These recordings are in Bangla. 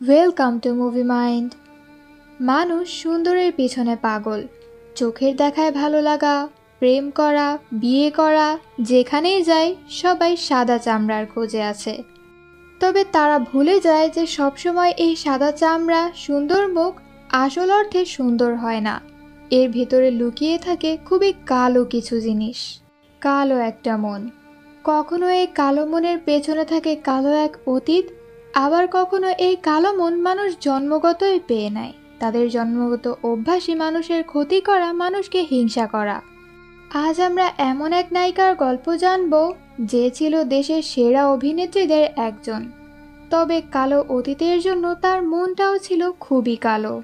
Welcome to movie mind. মানুষ সুন্দরের পিছনে পাগল। চোখের দেখায় ভালো লাগা, প্রেম করা, বিয়ে করা, যেখানেই যায় সবাই সাদা চামড়ার খোঁজে আছে। তবে তারা ভুলে যায় যে সবসময় এই সাদা চামড়া, সুন্দর মুখ আসল অর্থে সুন্দর হয় না। এর ভিতরে লুকিয়ে থাকে খুবই কালো কিছু জিনিস। কালো একটা মন। কখনো এই কালো মনের পেছনে থাকে কালো এক অতীত, আবার কখনো এই কালো মন মানুষ জন্মগতই পেয়ে নেয়। তাদের জন্মগত অভ্যাসই মানুষের ক্ষতি করা, মানুষকে হিংসা করা। আজ আমরা এমন এক নায়িকার গল্প জানব যে ছিল দেশের সেরা অভিনেত্রীদের একজন। তবে কালো অতীতের জন্য তার মনটাও ছিল খুবই কালো।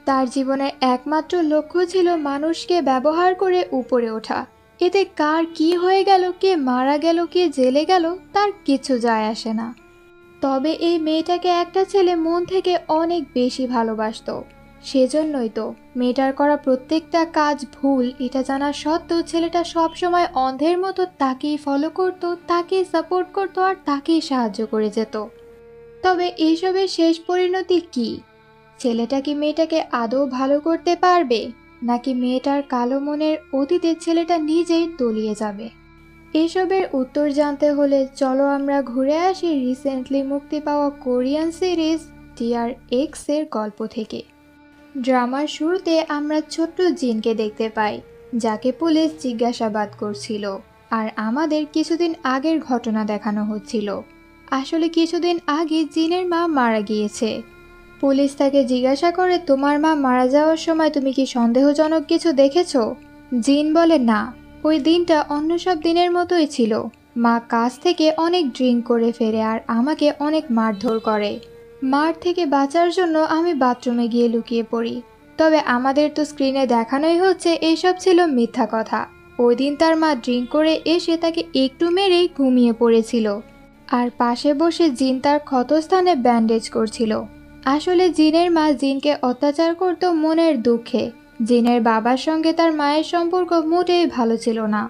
তার জীবনের একমাত্র লক্ষ্য ছিল মানুষকে ব্যবহার করে উপরে ওঠা। এতে কার কি হয়ে গেল, কে মারা গেল, কে জেলে গেল, তার কিছু যায় আসে না। তবে এই মেয়েটাকে একটা ছেলে মন থেকে অনেক বেশি ভালোবাসতো। সেজন্যই তো মেয়েটার করা প্রত্যেকটা কাজ ভুল এটা জানা সত্ত্বেও ছেলেটা সবসময় অন্ধের মতো তাকেই ফলো করতো, তাকেই সাপোর্ট করতো আর তাকেই সাহায্য করে যেত। তবে এইসবের শেষ পরিণতি কি? ছেলেটা কি মেয়েটাকে আদৌ ভালো করতে পারবে, নাকি মেয়েটার কালো মনের অতীতে ছেলেটা নিজেই তলিয়ে যাবে? এসবের উত্তর জানতে হলে চলো আমরা ঘুরে আসি রিসেন্টলি মুক্তি পাওয়া কোরিয়ান সিরিজ ডিয়ার এক্স এর গল্প থেকে। ড্রামার শুরুতে আমরা ছোট্ট জিনকে দেখতে পাই, যাকে পুলিশ জিজ্ঞাসাবাদ করছিল। আর আমাদের কিছুদিন আগের ঘটনা দেখানো হচ্ছিল। আসলে কিছুদিন আগে জিনের মা মারা গিয়েছে। পুলিশ তাকে জিজ্ঞাসা করে, তোমার মা মারা যাওয়ার সময় তুমি কি সন্দেহজনক কিছু দেখেছো? জিন বলে, না, ওই দিনটা অন্য সব দিনের মতোই ছিল। মা কাজ থেকে অনেক ড্রিঙ্ক করে ফেরে আর আমাকে অনেক মারধর করে। মার থেকে বাঁচার জন্য আমি বাথরুমে গিয়ে লুকিয়ে পড়ি। তবে আমাদের তো স্ক্রিনে দেখানোই হচ্ছে এইসব ছিল মিথ্যা কথা। ওই দিন তার মা ড্রিঙ্ক করে এসে তাকে একটু মেরেই ঘুমিয়ে পড়েছিল। আর পাশে বসে জিন তার ক্ষতস্থানে ব্যান্ডেজ করছিল। আসলে জিনের মা জিনকে অত্যাচার করত মনের দুঃখে। জিনের বাবার সঙ্গে তার মায়ের সম্পর্ক মোটেই ভালো ছিল না,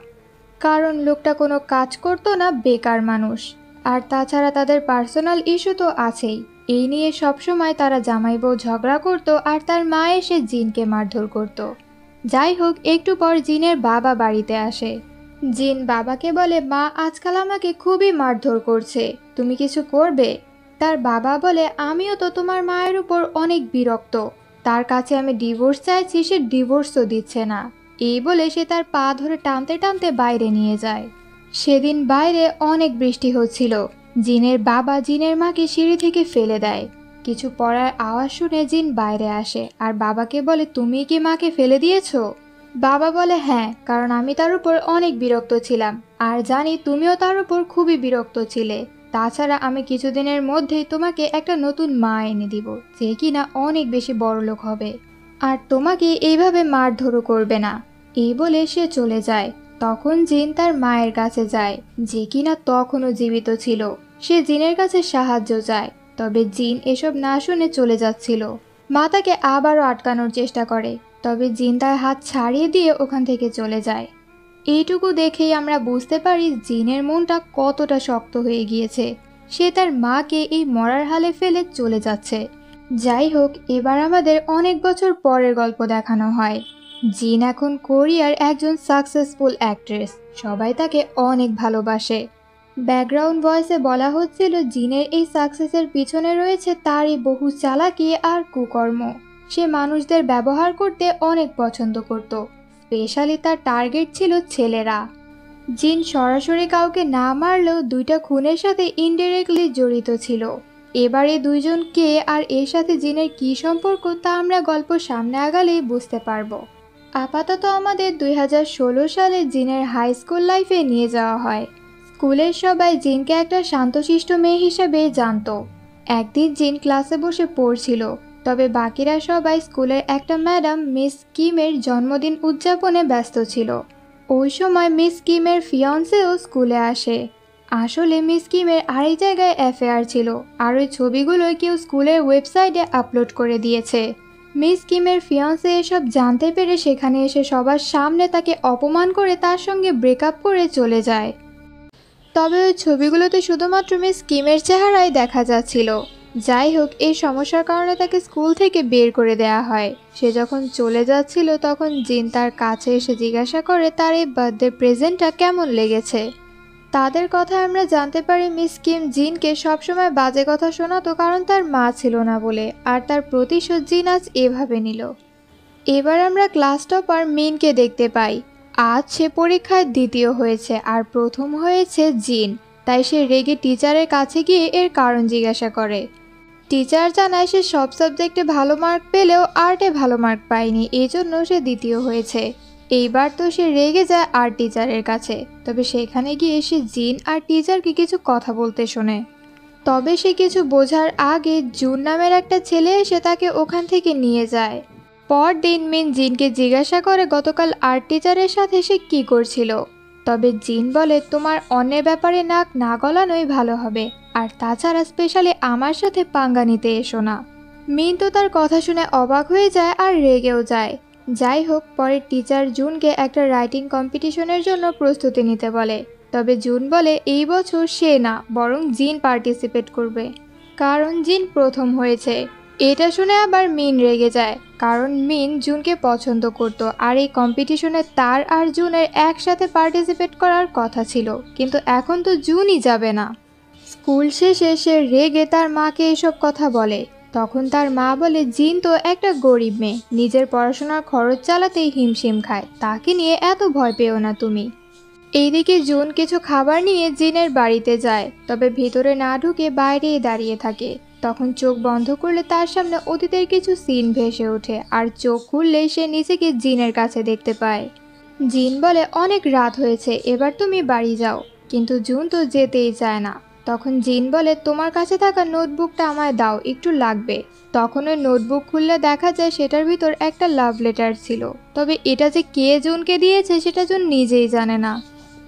কারণ লোকটা কোনো কাজ করতো না, বেকার মানুষ। আর তাছাড়া তাদের পার্সোনাল ইস্যু তো আছেই। এই নিয়ে সবসময় তারা জামাই বউ ঝগড়া করত আর তার মা এসে জিনকে মারধর করত। যাই হোক, একটু পর জিনের বাবা বাড়িতে আসে। জিন বাবাকে বলে, মা আজকাল আমাকে খুবই মারধর করছে, তুমি কিছু করবে? তার বাবা বলে, আমিও তো তোমার মায়ের উপর অনেক বিরক্ত। তার কাছে আমি ডিভোর্স চাইছি, সে ডিভোর্সও দিচ্ছে না। এই বলে সে তার পা ধরে টানতে টানতে বাইরে নিয়ে যায়। সেদিন বাইরে অনেক বৃষ্টি হচ্ছিল। জিনের বাবা জিনের মাকে সিঁড়ি থেকে ফেলে দেয়। কিছু পড়ার আওয়াজ শুনে জিন বাইরে আসে আর বাবাকে বলে, তুমি কি মাকে ফেলে দিয়েছো? বাবা বলে, হ্যাঁ, কারণ আমি তার উপর অনেক বিরক্ত ছিলাম আর জানি তুমিও তার উপর খুবই বিরক্ত ছিলে। তাছাড়া আমি কিছুদিনের মধ্যেই তোমাকে একটা নতুন মা এনে দিব, যে কিনা অনেক বেশি বড়লোক হবে আর তোমাকে এইভাবে মারধরও করবে না। এই বলে সে চলে যায়। তখন জিন তার মায়ের কাছে যায়, যে কিনা তখনও জীবিত ছিল। সে জিনের কাছে সাহায্য চায়, তবে জিন এসব না শুনে চলে যাচ্ছিল। মা তাকে আবারও আটকানোর চেষ্টা করে, তবে জিন তার হাত ছাড়িয়ে দিয়ে ওখান থেকে চলে যায়। এইটুকু দেখেই আমরা বুঝতে পারি জিনের মনটা কতটা শক্ত হয়ে গিয়েছে। সে তার মাকে এই মরার হালে ফেলে চলে যাচ্ছে। যাই হোক, এবার আমাদের অনেক বছর পরের গল্প দেখানো হয়। জিন এখন কোরিয়ার একজন সাকসেসফুল অ্যাক্ট্রেস। সবাই তাকে অনেক ভালোবাসে। ব্যাকগ্রাউন্ড ভয়েসে বলা হচ্ছিল জিনের এই সাকসেসের পিছনে রয়েছে তারই বহু চালাকি আর কুকর্ম। সে মানুষদের ব্যবহার করতে অনেক পছন্দ করত, স্পেশালি তার টার্গেট ছিল ছেলেরা। জিন সরাসরি কাউকে না মারলেও দুইটা খুনের সাথে ইনডিরেক্টলি জড়িত ছিল। এবারে দুইজন কে আর এর সাথে জিনের কি সম্পর্ক তা আমরা গল্প সামনে আগালেই বুঝতে পারবো। আপাতত আমাদের 2016 সালে জিনের হাই স্কুল লাইফে নিয়ে যাওয়া হয়। স্কুলের সবাই জিনকে একটা শান্তশিষ্ট মেয়ে হিসেবে জানতো। একদিন জিন ক্লাসে বসে পড়ছিল, তবে বাকিরা সবাই স্কুলের একটা ম্যাডাম মিস কিমের জন্মদিন উদযাপনে ব্যস্ত ছিল। ওই সময় মিস কিমের ফিয়ান্সেও স্কুলে আসে। আসলে মিস কিমের আরেক জায়গায় অ্যাফেয়ার ছিল আর ওই ছবিগুলো কেউ স্কুলের ওয়েবসাইটে আপলোড করে দিয়েছে। মিস কিমের ফিয়ান্সে এসব জানতে পেরে সেখানে এসে সবার সামনে তাকে অপমান করে তার সঙ্গে ব্রেকআপ করে চলে যায়। তবে ওই ছবিগুলোতে শুধুমাত্র মিস কিমের চেহারাই দেখা যাচ্ছিল। যাই হোক, এই সমস্যার কারণে তাকে স্কুল থেকে বের করে দেয়া হয়। সে যখন চলে যাচ্ছিল তখন জিন তার কাছে এসে জিজ্ঞাসা করে তার এই বার্থডে প্রেজেন্টটা কেমন লেগেছে। তাদের কথায় আমরা জানতে পারি মিস কিম জিনকে সবসময় বাজে কথা শোনাতো কারণ তার মা ছিল না বলে, আর তার প্রতিশোধ জিন আজ এভাবে নিল। এবার আমরা ক্লাস টপার মিনকে দেখতে পাই। আজ সে পরীক্ষায় দ্বিতীয় হয়েছে আর প্রথম হয়েছে জিন। তাই সে রেগে টিচারের কাছে গিয়ে এর কারণ জিজ্ঞাসা করে। টিচার জানায় সে সব সাবজেক্টে ভালো মার্ক পেলেও আর্টে ভালো মার্ক পায়নি, এই জন্য সে দ্বিতীয় হয়েছে। এইবার তো সে রেগে যায় আর্ট টিচারের কাছে। তবে সেখানে গিয়ে সে জিন আর টিচারকে কিছু কথা বলতে শোনে। তবে সে কিছু বোঝার আগে জুন নামের একটা ছেলে এসে তাকে ওখান থেকে নিয়ে যায়। পরদিন মিন জিনকে জিজ্ঞাসা করে গতকাল আর্ট টিচারের সাথে সে কী করছিল। তবে জিন বলে তোমার অন্যের ব্যাপারে নাক না গলানোই ভালো হবে, আর তাছাড়া স্পেশালি আমার সাথে পাঙ্গা নিতে এসো না। মিন তো তার কথা শুনে অবাক হয়ে যায় আর রেগেও যায়। যাই হোক, পরে টিচার জুনকে একটা রাইটিং কম্পিটিশনের জন্য প্রস্তুতি নিতে বলে। তবে জুন বলে এই বছর সে না, বরং জিন পার্টিসিপেট করবে, কারণ জিন প্রথম হয়েছে। এটা শুনে আবার মিন রেগে যায়, কারণ মিন জুনকে পছন্দ করত আর এই কম্পিটিশনে তার আর জুনের একসাথে পার্টিসিপেট করার কথা ছিল, কিন্তু এখন তো জুনই যাবে না। স্কুল শেষে সে রেগে তার মাকে এসব কথা বলে। তখন তার মা বলে জিন তো একটা গরিব মেয়ে, নিজের পড়াশোনার খরচ চালাতেই হিমশিম খায়, তাকে নিয়ে এত ভয় পেও না তুমি। এইদিকে জুন কিছু খাবার নিয়ে জিনের বাড়িতে যায়, তবে ভিতরে না ঢুকে বাইরেই দাঁড়িয়ে থাকে। তখন চোখ বন্ধ করলে তার সামনে অতীতের কিছু সিন ভেসে ওঠে, আর চোখ খুললেই সে নিজেকে জিনের কাছে দেখতে পায়। জিন বলে অনেক রাত হয়েছে, এবার তুমি বাড়ি যাও। কিন্তু জুন তো যেতেই চায় না। তখন জিন বলে তোমার কাছে থাকা নোটবুকটা আমায় দাও, একটু লাগবে। তখন ওই নোটবুক খুললে দেখা যায় সেটার ভিতর একটা লাভ লেটার ছিল। তবে এটা যে কে জুনকে দিয়েছে সেটা জুন নিজেই জানে না।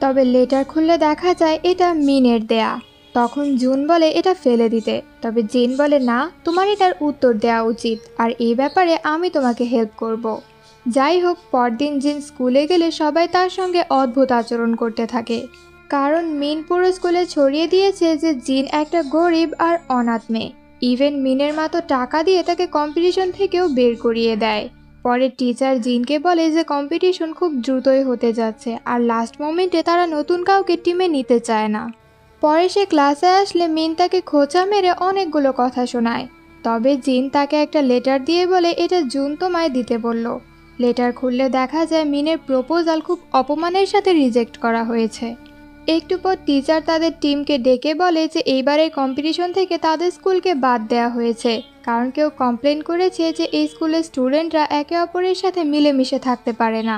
তবে লেটার খুললে দেখা যায় এটা মিনের দেয়া। তখন জুন বলে এটা ফেলে দিতে। তবে জিন বলে না, তোমার এটার উত্তর দেওয়া উচিত, আর এই ব্যাপারে আমি তোমাকে হেল্প করব। যাই হোক, পরদিন জিন স্কুলে গেলে সবাই তার সঙ্গে অদ্ভুত আচরণ করতে থাকে, কারণ মিন পুরো স্কুলে ছড়িয়ে দিয়েছে যে জিন একটা গরিব আর অনাথ মেয়ে। ইভেন মিনের মা তো টাকা দিয়ে তাকে কম্পিটিশন থেকেও বের করিয়ে দেয়। পরে টিচার জিনকে বলে যে কম্পিটিশন খুব দ্রুতই হতে যাচ্ছে আর লাস্ট মোমেন্টে তারা নতুন কাউকে টিমে নিতে চায় না। পরে সে ক্লাসে আসলে মিন তাকে খোঁচা মেরে অনেকগুলো কথা শোনায়। তবে জিন তাকে একটা লেটার দিয়ে বলে এটা জুন তোমায় দিতে বলল। লেটার খুললে দেখা যায় মিনের প্রপোজাল খুব অপমানের সাথে রিজেক্ট করা হয়েছে। একটু পর টিচার তাদের টিমকে ডেকে বলে যে এইবারের কম্পিটিশন থেকে তাদের স্কুলকে বাদ দেওয়া হয়েছে, কারণ কেউ কমপ্লেন করেছে যে এই স্কুলের স্টুডেন্টরা একে অপরের সাথে মিলেমিশে থাকতে পারে না।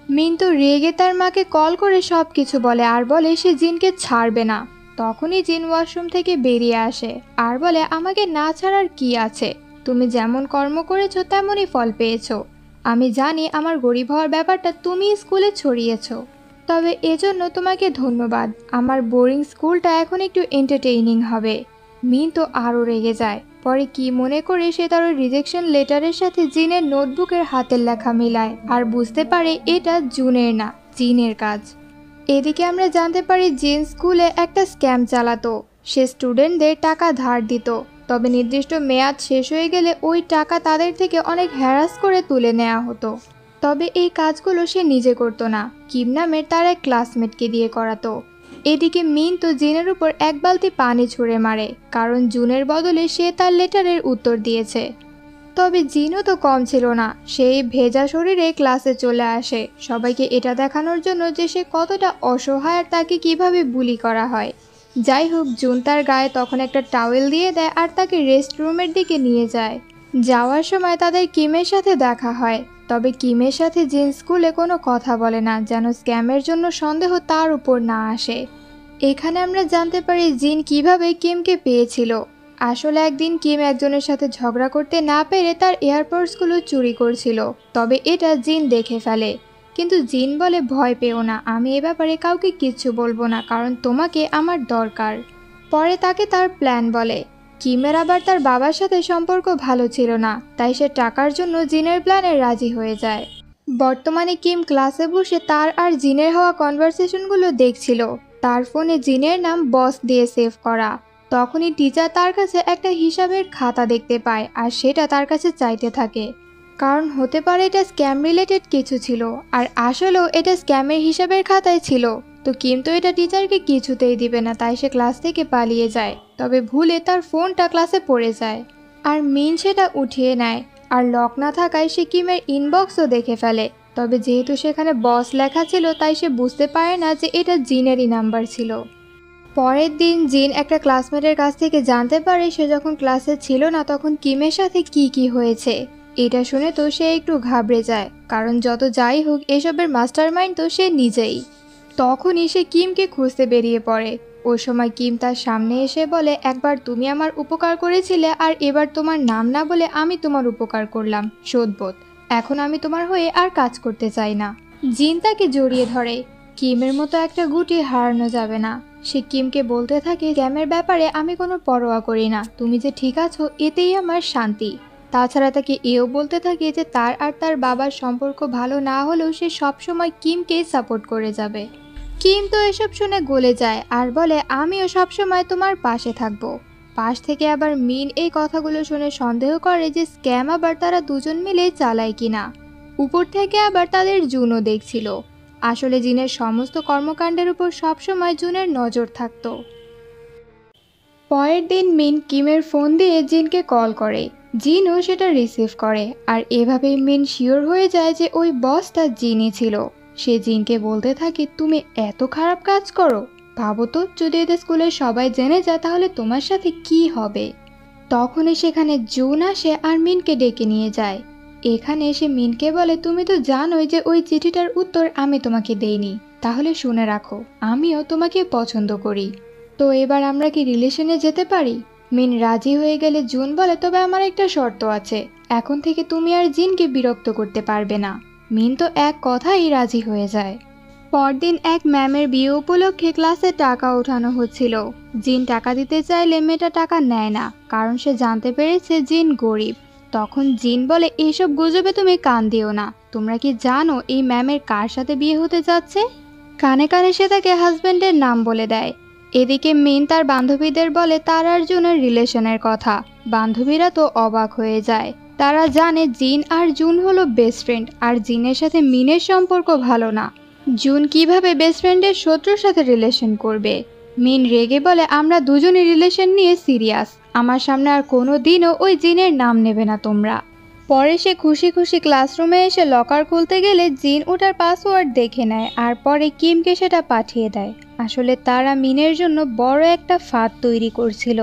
মিন তো রেগে তার মাকে কল করে সব কিছু বলে আর বলে সে জিনকে ছাড়বে না। তখনই জিন ওয়াশরুম থেকে বেরিয়ে আসে আর বলে আমাকে না ছাড়ার কি আছে, তুমি যেমন কর্ম করেছো তেমনই ফল পেয়েছো। আমি জানি আমার গরিব হওয়ার ব্যাপারটা তুমি স্কুলে ছড়িয়েছো, তবে এজন্য তোমাকে ধন্যবাদ। আমার বোরিং স্কুলটা এখন একটু এন্টারটেইনিং হবে। মিন তো আরও রেগে যায়। পরে কি মনে করে সে তার ওই রিজেকশন লেটারের সাথে জিনের নোটবুকের হাতের লেখা মিলায় আর বুঝতে পারে এটা জুনের না, জিনের কাজ। এদিকে আমরা জানতে পারি জিন স্কুলে একটা স্ক্যাম চালাতো। সে স্টুডেন্টদের টাকা ধার দিত, তবে নির্দিষ্ট মেয়াদ শেষ হয়ে গেলে ওই টাকা তাদের থেকে অনেক হ্যারাস করে তুলে নেওয়া হতো। তবে এই কাজগুলো সে নিজে করতো না, কিম নামের তার এক ক্লাসমেটকে দিয়ে করাতো। এদিকে মিন তো জিনের উপর এক বালতি পানি ছুঁড়ে মারে, কারণ জুনের বদলে সে তার লেটারের উত্তর দিয়েছে। তবে জিনও তো কম ছিল না, সেই ভেজা শরীরে ক্লাসে চলে আসে সবাইকে এটা দেখানোর জন্য যে সে কতটা অসহায় আর তাকে কিভাবে বুলি করা হয়। যাই হোক, জুন তার গায়ে তখন একটা টাওয়েল দিয়ে দেয় আর তাকে রেস্ট রুমের দিকে নিয়ে যায়। যাওয়ার সময় তাদের কিমের সাথে দেখা হয়। তবে কিমের সাথে জিন স্কুলে কোনো কথা বলে না, যেন স্ক্যামের জন্য সন্দেহ তার উপর না আসে। এখানে আমরা জানতে পারি জিন কিভাবে কিমকে পেয়েছিল। আসলে একদিন কিম একজনের সাথে ঝগড়া করতে না পেরে তার এয়ারপডসগুলো চুরি করছিল। তবে এটা জিন দেখে ফেলে, কিন্তু জিন বলে ভয় পেও না, আমি এ ব্যাপারে কাউকে কিচ্ছু বলবো না, কারণ তোমাকে আমার দরকার। পরে তাকে তার প্ল্যান বলে। কিমের আবার তার বাবার সাথে সম্পর্ক ভালো ছিল না, তাই সে টাকার জন্য জিনের প্ল্যানে রাজি হয়ে যায়। বর্তমানে কিম ক্লাসে বসে তার আর জিনের হওয়া কনভারসেশনগুলো দেখছিল। তার ফোনে জিনের নাম বস দিয়ে সেভ করা। তখনই টিচার তার কাছে একটা হিসাবের খাতা দেখতে পায় আর সেটা তার কাছে চাইতে থাকে, কারণ হতে পারে এটা স্ক্যাম রিলেটেড কিছু ছিল, আর আসলেও এটা স্ক্যামের হিসাবের খাতায় ছিল। তো কিন্তু এটা টিচারকে কিছুতেই দিবে না, তাই সে ক্লাস থেকে পালিয়ে যায়। তবে ভুলে তার ফোনটা ক্লাসে পড়ে যায়, আর মিন সেটা উঠিয়ে নেয়। আর লক না থাকায় সে কিমের ইনবক্সও দেখে ফেলে। তবে যেহেতু সেখানে বস লেখা ছিল, তাই সে বুঝতে পারে না যে এটা জিনেরই নাম্বার ছিল। পরের দিন জিন একটা ক্লাসমেটের কাছ থেকে জানতে পারে সে যখন ক্লাসে ছিল না তখন কিমের সাথে কি হয়েছে। এটা শুনে তো সে একটু ঘাবড়ে যায়, কারণ যত যাই হোক এসবের মাস্টারমাইন্ড তো সে নিজেই। তখনই সে কিমকে খুঁজতে বেরিয়ে পড়ে। ওই সময় কিম তার সামনে এসে বলে, একবার তুমি আমার উপকার করেছিলে আর এবার তোমার নাম না বলে আমি তোমার উপকার করলাম, শোধবোধ। এখন আমি তোমার হয়ে আর কাজ করতে চাই না। জিন তাকে জড়িয়ে ধরে। কিমের মতো একটা গুটি হারানো যাবে না। সে কিমকে বলতে থাকে, ক্যামের ব্যাপারে আমি কোনো পরোয়া করি না, তুমি যে ঠিক আছো এতেই আমার শান্তি। তাছাড়া তাকে এও বলতে থাকে যে তার আর তার বাবার সম্পর্ক ভালো না হলেও সে সবসময় কিমকেই সাপোর্ট করে যাবে। কিম তো এসব শুনে গলে যায় আর বলে, আমিও সবসময় তোমার পাশে থাকবো। পাশ থেকে আবার মিন এই কথাগুলো শুনে সন্দেহ করে যে স্ক্যাম আবার তারা দুজন মিলে চালায় কিনা। উপর থেকে আবার তাদের জুনও দেখছিল। আসলে জিনের সমস্ত কর্মকাণ্ডের উপর সবসময় জুনের নজর থাকত। পরের দিন মিন কিমের ফোন দিয়ে জিনকে কল করে। জিনও সেটা রিসিভ করে, আর এভাবেই মিন শিওর হয়ে যায় যে ওই বসটা জিনই ছিল। সে জিনকে বলতে থাকে, তুমি এত খারাপ কাজ করো, ভাবো তো যদি এদের স্কুলের সবাই জেনে যায় তাহলে তোমার সাথে কি হবে। তখনই সেখানে জুন আসে আর মিনকে ডেকে নিয়ে যায়। এখানে এসে মিনকে বলে, তুমি তো জানোই যে ওই চিঠিটার উত্তর আমি তোমাকে দেইনি, তাহলে শুনে রাখো আমিও তোমাকে পছন্দ করি। তো এবার আমরা কি রিলেশনে যেতে পারি? মিন রাজি হয়ে গেলে জুন বলে, তবে আমার একটা শর্ত আছে, এখন থেকে তুমি আর জিনকে বিরক্ত করতে পারবে না। মিন তো এক কথাই রাজি হয়ে যায়। পরদিন এক ম্যামের বিয়ে উপলক্ষে ক্লাসে টাকা ওঠানো হচ্ছিল। জিন টাকা দিতে চাইলে মেয়েটা টাকা নেয় না, কারণ সে জানতে পেরেছে জিন গরিব। তখন জিন বলে, এইসব গুজবে তুমি কান দিও না, তোমরা কি জানো এই ম্যামের কার সাথে বিয়ে হতে যাচ্ছে? কানে কানে সে তাকে হাজব্যান্ডের নাম বলে দেয়। এদিকে মিন তার বান্ধবীদের বলে তার আর জুনের রিলেশনের কথা। বান্ধবীরা তো অবাক হয়ে যায়। তারা জানে জিন আর জুন হলো বেস্ট ফ্রেন্ড, আর জিনের সাথে মিনের সম্পর্ক ভালো না। জুন কিভাবে বেস্ট ফ্রেন্ডের শত্রুর সাথে রিলেশন করবে? মিন রেগে বলে, আমরা দুজনই রিলেশন নিয়ে সিরিয়াস, আমার সামনে আর কোনো দিনও ওই জিনের নাম নেবে না তোমরা। পরে সে খুশি খুশি ক্লাসরুমে এসে লকার খুলতে গেলে জিন ওটার পাসওয়ার্ড দেখে নেয় আর পরে কিমকে সেটা পাঠিয়ে দেয়। আসলে তারা মিনের জন্য বড় একটা ফাঁদ তৈরি করছিল।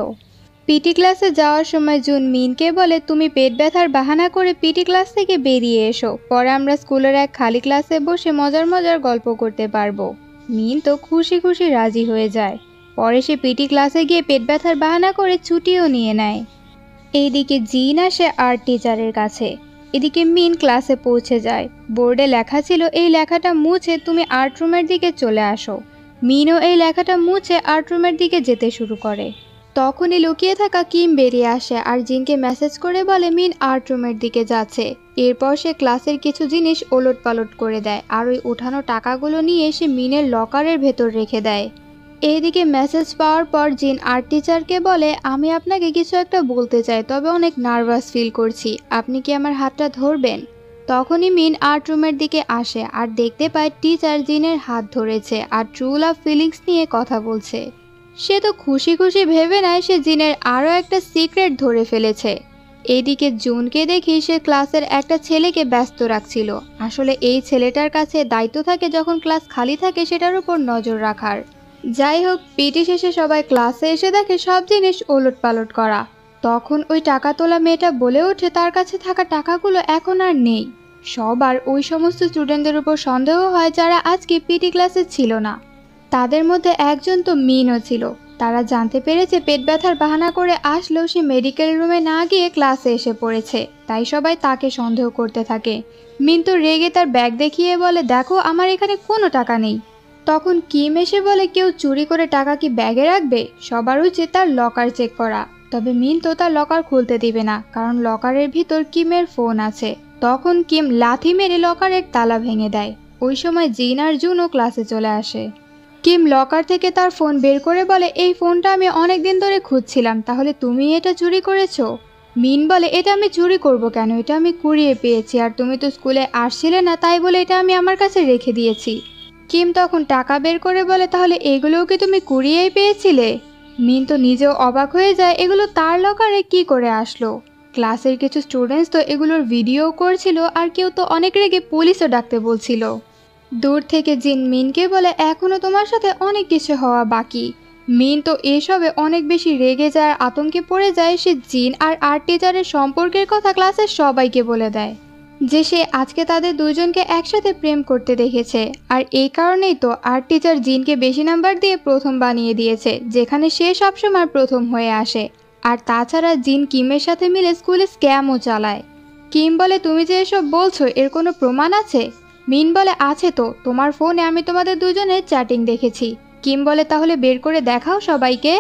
পিটি ক্লাসে যাওয়ার সময় জুন মিনকে বলে, তুমি পেট ব্যথার বাহানা করে পিটি ক্লাস থেকে বেরিয়ে এসো, পরে আমরা স্কুলের এক খালি ক্লাসে বসে মজার মজার গল্প করতে পারবো। মিন তো খুশি খুশি রাজি হয়ে যায়। পরে সে পিটি ক্লাসে গিয়ে পেট ব্যথার বাহানা করে ছুটিও নিয়ে নেয়। এইদিকে জিন আসে আর্ট টিচারের কাছে। এদিকে মিন ক্লাসে পৌঁছে যায়। বোর্ডে লেখা ছিল, এই লেখাটা মুছে তুমি আর্ট রুমের দিকে চলে আসো। মিনও এই লেখাটা মুছে আর্ট রুমের দিকে যেতে শুরু করে। তখনই লুকিয়ে থাকা কিম বেরিয়ে আসে আর জিনকে মেসেজ করে বলে মিন আর্ট রুমের দিকে যাচ্ছে। এরপর সে ক্লাসের কিছু জিনিস ওলট পালট করে দেয় আর ওই উঠানো টাকাগুলো নিয়ে সে মিনের লকারের ভেতর রেখে দেয়। এইদিকে মেসেজ পাওয়ার পর জিন আর্ট টিচারকে বলে, আমি আপনাকে কিছু একটা বলতে চাই, তবে অনেক নার্ভাস ফিল করছি, আপনি কি আমার হাতটা ধরবেন? তখনই মিন আর্ট রুমের দিকে আসে আর দেখতে পায় টিচার জিনের হাত ধরেছে আর ট্রু লাভ ফিলিংস নিয়ে কথা বলছে। সে তো খুশি খুশি ভেবে নেয় সে জিনের আরও একটা সিক্রেট ধরে ফেলেছে। এইদিকে জুনকে দেখি সে ক্লাসের একটা ছেলেকে ব্যস্ত রাখছিল। আসলে এই ছেলেটার কাছে দায়িত্ব থাকে যখন ক্লাস খালি থাকে সেটার উপর নজর রাখার। যাই হোক, পিটি শেষে সবাই ক্লাসে এসে দেখে সব জিনিস ওলট পালট করা। তখন ওই টাকা তোলা মেয়েটা বলে ওঠে তার কাছে থাকা টাকাগুলো এখন আর নেই। সবার ওই সমস্ত স্টুডেন্টদের উপর সন্দেহ হয় যারা আজকে পিটি ক্লাসে ছিল না। তাদের মধ্যে একজন তো মিনও ছিল। তারা জানতে পেরেছে পেট ব্যথার বাহানা করে আসলেও সে মেডিকেল রুমে না গিয়ে ক্লাসে এসে পড়েছে, তাই সবাই তাকে সন্দেহ করতে থাকে। মিন তো রেগে তার ব্যাগ দেখিয়ে বলে, দেখো আমার এখানে কোনো টাকা নেই। তখন কিম এসে বলে, কেউ চুরি করে টাকা কি ব্যাগে রাখবে? সবার উচিত তার লকার চেক করা। তবে মিন তো তার লকার খুলতে দিবে না, কারণ লকারের ভিতর কিমের ফোন আছে। তখন কিম লাথি মেরে লকারের তালা ভেঙে দেয়। ওই সময় জিন আর জুনও ক্লাসে চলে আসে। কিম লকার থেকে তার ফোন বের করে বলে, এই ফোনটা আমি অনেক দিন ধরে খুঁজছিলাম, তাহলে তুমি এটা চুরি করেছো? মিন বলে, এটা আমি চুরি করব কেন, এটা আমি কুড়িয়ে পেয়েছি, আর তুমি তো স্কুলে আসছিলে না, তাই বলে এটা আমি আমার কাছে রেখে দিয়েছি। কিম তখন টাকা বের করে বলে, তাহলে এগুলোও কি তুমি কুড়িয়েই পেয়েছিলে? মিন তো নিজেও অবাক হয়ে যায়, এগুলো তার লকারে কি করে আসলো। ক্লাসের কিছু স্টুডেন্টস তো এগুলোর ভিডিও করছিল, আর কেউ তো অনেক রেগে পুলিশও ডাকতে বলছিল। দূর থেকে জিন মিনকে বলে, এখনো তোমার সাথে অনেক কিছু হওয়া বাকি। মিন তো এসবে অনেক বেশি রেগে যায়, আর আতঙ্কে পড়ে যায়। সে জিন আর আর্ট টিচারের সম্পর্কের কথা ক্লাসের সবাইকে বলে দেয়, যে সে আজকে তাদের দুজনকে একসাথে প্রেম করতে দেখেছে। আর এই কারণেই তো আর্ট টিচার জিনকে বেশি নাম্বার দিয়ে প্রথম বানিয়ে দিয়েছে, যেখানে সে সবসময় প্রথম হয়ে আসে। আর তাছাড়া জিন কিমের সাথে মিলে স্কুলে স্ক্যামও চালায়। কিম বলে, তুমি যে এসব বলছো এর কোনো প্রমাণ আছে? মিন বলে, আছে তো, তোমার ফোনে আমি তোমাদের দুজনের চ্যাটিং দেখেছি। কিম বলে, তাহলে বের করে দেখাও সবাইকে।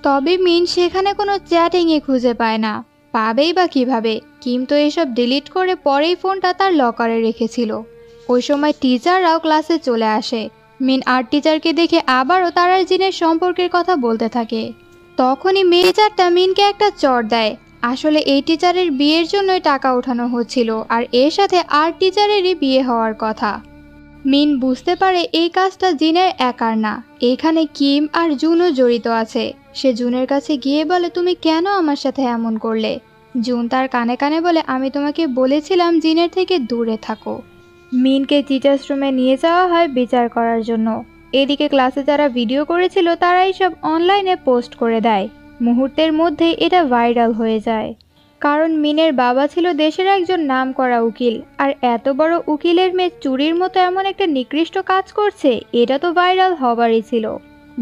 তবে মিন সেখানে কোনো চ্যাটিংই খুঁজে পায় না, পাবেই বা কিভাবে? কিম তো এসব ডিলিট করে পরেই ফোনটা তার লকারে রেখেছিল। ওই সময় টিচাররাও ক্লাসে চলে আসে। মিন আর্ট টিচারকে দেখে আবারও তার আর জিনের সম্পর্কের কথা বলতে থাকে। তখনই মেয়ে টিচারটা মিনকে একটা চড় দেয়। আসলে এই টিচারের বিয়ের জন্যই টাকা ওঠানো হচ্ছিল, আর এর সাথে আর্ট টিচারেরই বিয়ে হওয়ার কথা। মিন বুঝতে পারে এই কাজটা জিনের একার না, এখানে কিম আর জুনও জড়িত আছে। সে জুনের কাছে গিয়ে বলে, তুমি কেন আমার সাথে এমন করলে? জুন তার কানে কানে বলে, আমি তোমাকে বলেছিলাম জিনের থেকে দূরে থাকো। মিনকে টিচার্স রুমে নিয়ে যাওয়া হয় বিচার করার জন্য। এদিকে ক্লাসে যারা ভিডিও করেছিল তারা এইসব অনলাইনে পোস্ট করে দেয়। মুহূর্তের মধ্যেই এটা ভাইরাল হয়ে যায়, কারণ মিনের বাবা ছিল দেশের একজন নামকরা উকিল, আর এত বড় উকিলের মেয়ে চুরির মতো এমন একটা নিকৃষ্ট কাজ করছে, এটা তো ভাইরাল হবারই ছিল।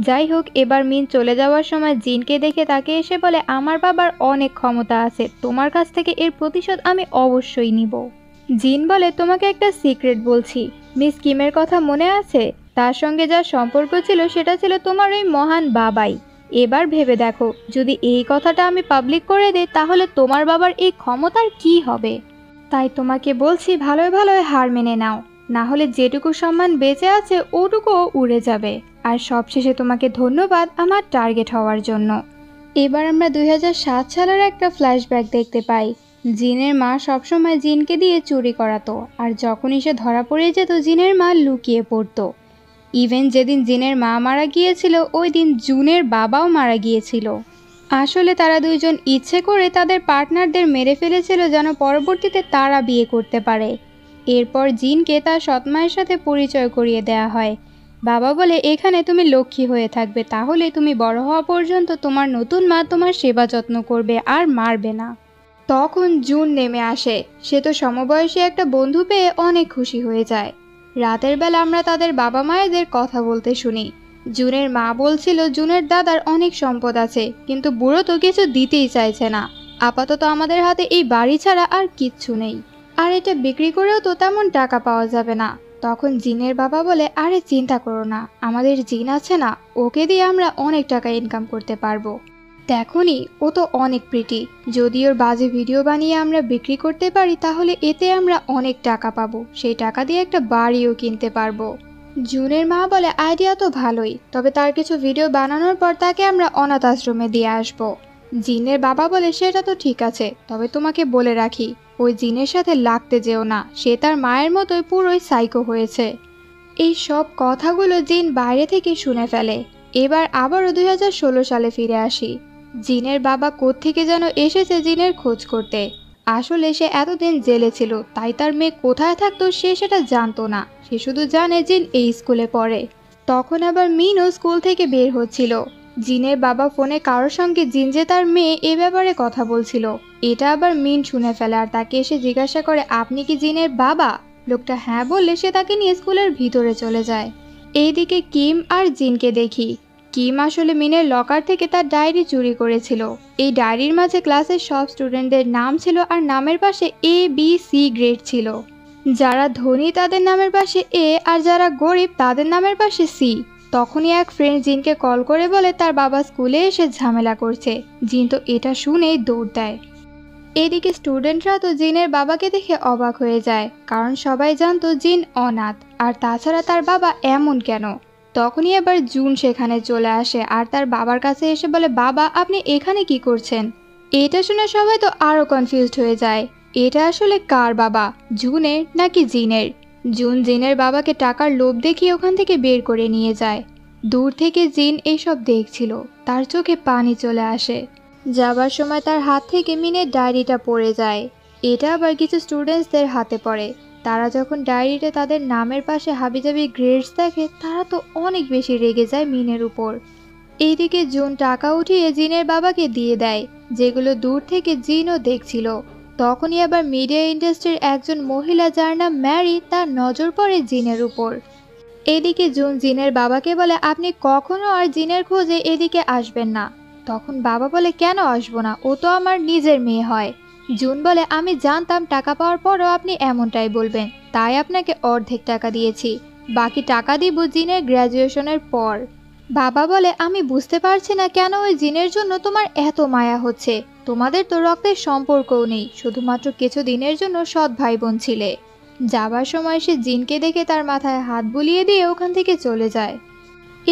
যাই হোক, এবার মিন চলে যাওয়ার সময় জিনকে দেখে তাকে এসে বলে, আমার বাবার অনেক ক্ষমতা আছে, তোমার কাছ থেকে এর প্রতিশোধ আমি অবশ্যই নিব। জিন বলে, তোমাকে একটা সিক্রেট বলছি, মিস কিমের কথা মনে আছে? তার সঙ্গে যার সম্পর্ক ছিল সেটা ছিল তোমার ওই মহান বাবাই। এবার ভেবে দেখো, যদি এই কথাটা আমি পাবলিক করে দিই তাহলে তোমার বাবার এই ক্ষমতার কি হবে। তাই তোমাকে বলছি, ভালোই ভালোই হার মেনে নাও, না হলে যেটুকু সম্মান বেঁচে আছে ওটুকুও উড়ে যাবে। আর সবশেষে তোমাকে ধন্যবাদ আমার টার্গেট হওয়ার জন্য। এবার আমরা 2007 সালের একটা ফ্ল্যাশব্যাক দেখতে পাই। জিনের মা সবসময় জিনকে দিয়ে চুরি করাতো, আর যখনই সে ধরা পড়ে যেত জিনের মা লুকিয়ে পড়তো। ইভেন যেদিন জিনের মা মারা গিয়েছিল ওই দিন জুনের বাবাও মারা গিয়েছিল। আসলে তারা দুইজন ইচ্ছে করে তাদের পার্টনারদের মেরে ফেলেছিল যেন পরবর্তীতে তারা বিয়ে করতে পারে। এরপর জিনকে তার সৎমায়ের সাথে পরিচয় করিয়ে দেয়া হয়। বাবা বলে, এখানে তুমি লক্ষ্মী হয়ে থাকবে, তাহলে তুমি বড় হওয়া পর্যন্ত তোমার নতুন মা তোমার সেবা যত্ন করবে আর মারবে না। তখন জুন নেমে আসে। সে তো সমবয়সী একটা বন্ধু পেয়ে অনেক খুশি হয়ে যায়। রাতের বেলা আমরা তাদের বাবা মায়েদের কথা বলতে শুনি। জুনের মা বলছিল জুনের দাদার অনেক সম্পদ আছে, কিন্তু বুড়ো তো কিছু দিতেই চাইছে না। আপাতত আমাদের হাতে এই বাড়ি ছাড়া আর কিচ্ছু নেই, আর এটা বিক্রি করেও তো তেমন টাকা পাওয়া যাবে না। তখন জিনের বাবা বলে, আরে চিন্তা করো না, আমাদের জিন আছে না, ওকে দিয়ে আমরা অনেক টাকা ইনকাম করতে পারবো। দেখনি, ও তো অনেক প্রিটি, যদি ওর বাজে ভিডিও বানিয়ে আমরা বিক্রি করতে পারি তাহলে এতে আমরা অনেক টাকা পাবো, সেই টাকা দিয়ে একটা বাড়িও কিনতে পারবো। জুনের মা বলে, আইডিয়া তো ভালোই, তবে তার কিছু ভিডিও বানানোর পর তাকে আমরা অনাথ আশ্রমে দিয়ে আসবো। জিনের বাবা বলে, সেটা তো ঠিক আছে, তবে তোমাকে বলে রাখি, ওই জিনের সাথে লাগতে যেও না, সে তার মায়ের মতোই পুরোই সাইকো হয়েছে। এই সব কথাগুলো জিন বাইরে থেকে শুনে ফেলে। এবার আবারও 2016 সালে ফিরে আসি। জিনের বাবা কোত্থেকে যেন এসেছে জিনের খোঁজ করতে। আসলে সে এতদিন জেলে ছিল, তাই তার মেয়ে কোথায় থাকতো সে সেটা জানতো না। সে শুধু জানে জিন এই স্কুলে পড়ে। তখন আবার মিনও স্কুল থেকে বের হচ্ছিল। জিনের বাবা ফোনে কারোর সঙ্গে জিন যে তার মেয়ে এ ব্যাপারে কথা বলছিল, এটা আবার মিন শুনে ফেলে, আর তাকে এসে জিজ্ঞাসা করে, আপনি কি জিনের বাবা? লোকটা হ্যাঁ বললে সে তাকে নিয়ে স্কুলের ভিতরে চলে যায়। এইদিকে কিম আর জিনকে দেখি। কিম আসলে মিনের লকার থেকে তার ডায়েরি চুরি করেছিল। এই ডায়েরির মাঝে ক্লাসের সব স্টুডেন্টদের নাম ছিল, আর নামের পাশে ABC গ্রেড ছিল। যারা ধনী তাদের নামের পাশে A, আর যারা গরিব তাদের নামের পাশে C। তখনই এক ফ্রেন্ড জিনকে কল করে বলে তার বাবা স্কুলে এসে ঝামেলা করছে। জিন তো এটা শুনেই দৌড় দেয়। এদিকে স্টুডেন্টরা তো জিনের বাবাকে দেখে অবাক হয়ে যায়, কারণ সবাই জানতো জিন অনাথ, আর তাছাড়া তার বাবা এমন কেন। তখনই আবার জুন সেখানে চলে আসে আর তার বাবার কাছে এসে বলে, বাবা আপনি এখানে কি করছেন? এটা শুনে সবাই তো আরো কনফিউজড হয়ে যায়। এটা আসলে কার বাবা, জুনের নাকি জিনের? জুন জিনের বাবাকে টাকার লোভ দেখিয়ে ওখান থেকে বের করে নিয়ে যায়। দূর থেকে জিন এইসব দেখছিল, তার চোখে পানি চলে আসে। যাবার সময় তার হাত থেকে মিনের ডায়েরিটা পড়ে যায়। এটা আবার কিছু স্টুডেন্টসদের হাতে পড়ে। তারা যখন ডায়েরিতে তাদের নামের পাশে হাবিজাবি গ্রেডস দেখে, তারা তো অনেক বেশি রেগে যায় মিনের উপর। এইদিকে জুন টাকা উঠিয়ে জিনের বাবাকে দিয়ে দেয়, যেগুলো দূর থেকে জিনও দেখছিল। তখনই আবার মিডিয়া ইন্ডাস্ট্রির একজন মহিলা যার নাম ম্যারি, তার নজর পড়ে জিনের উপর। এদিকে জুন জিনের বাবাকে বলে, আপনি কখনো আর জিনের খোঁজে এদিকে আসবেন না। তখন বাবা বলে, কেন আসবো না, ও তো আমার নিজের মেয়ে হয়। জুন বলে, আমি জানতাম টাকা পাওয়ার পরও আপনি এমনটাই বলবেন, তাই আপনাকে অর্ধেক টাকা দিয়েছি, বাকি টাকা দিব জিনের গ্র্যাজুয়েশনের পর। বাবা বলে, আমি বুঝতে পারছি না কেন ওই জিনের জন্য তোমার এত মায়া হচ্ছে। তোমাদের তো রক্তের সম্পর্কও নেই, শুধুমাত্র কিছু দিনের জন্য সৎ ভাই বোন ছিলে। যাবার সময় সে জিনকে দেখে তার মাথায় হাত বুলিয়ে দিয়ে ওখান থেকে চলে যায়।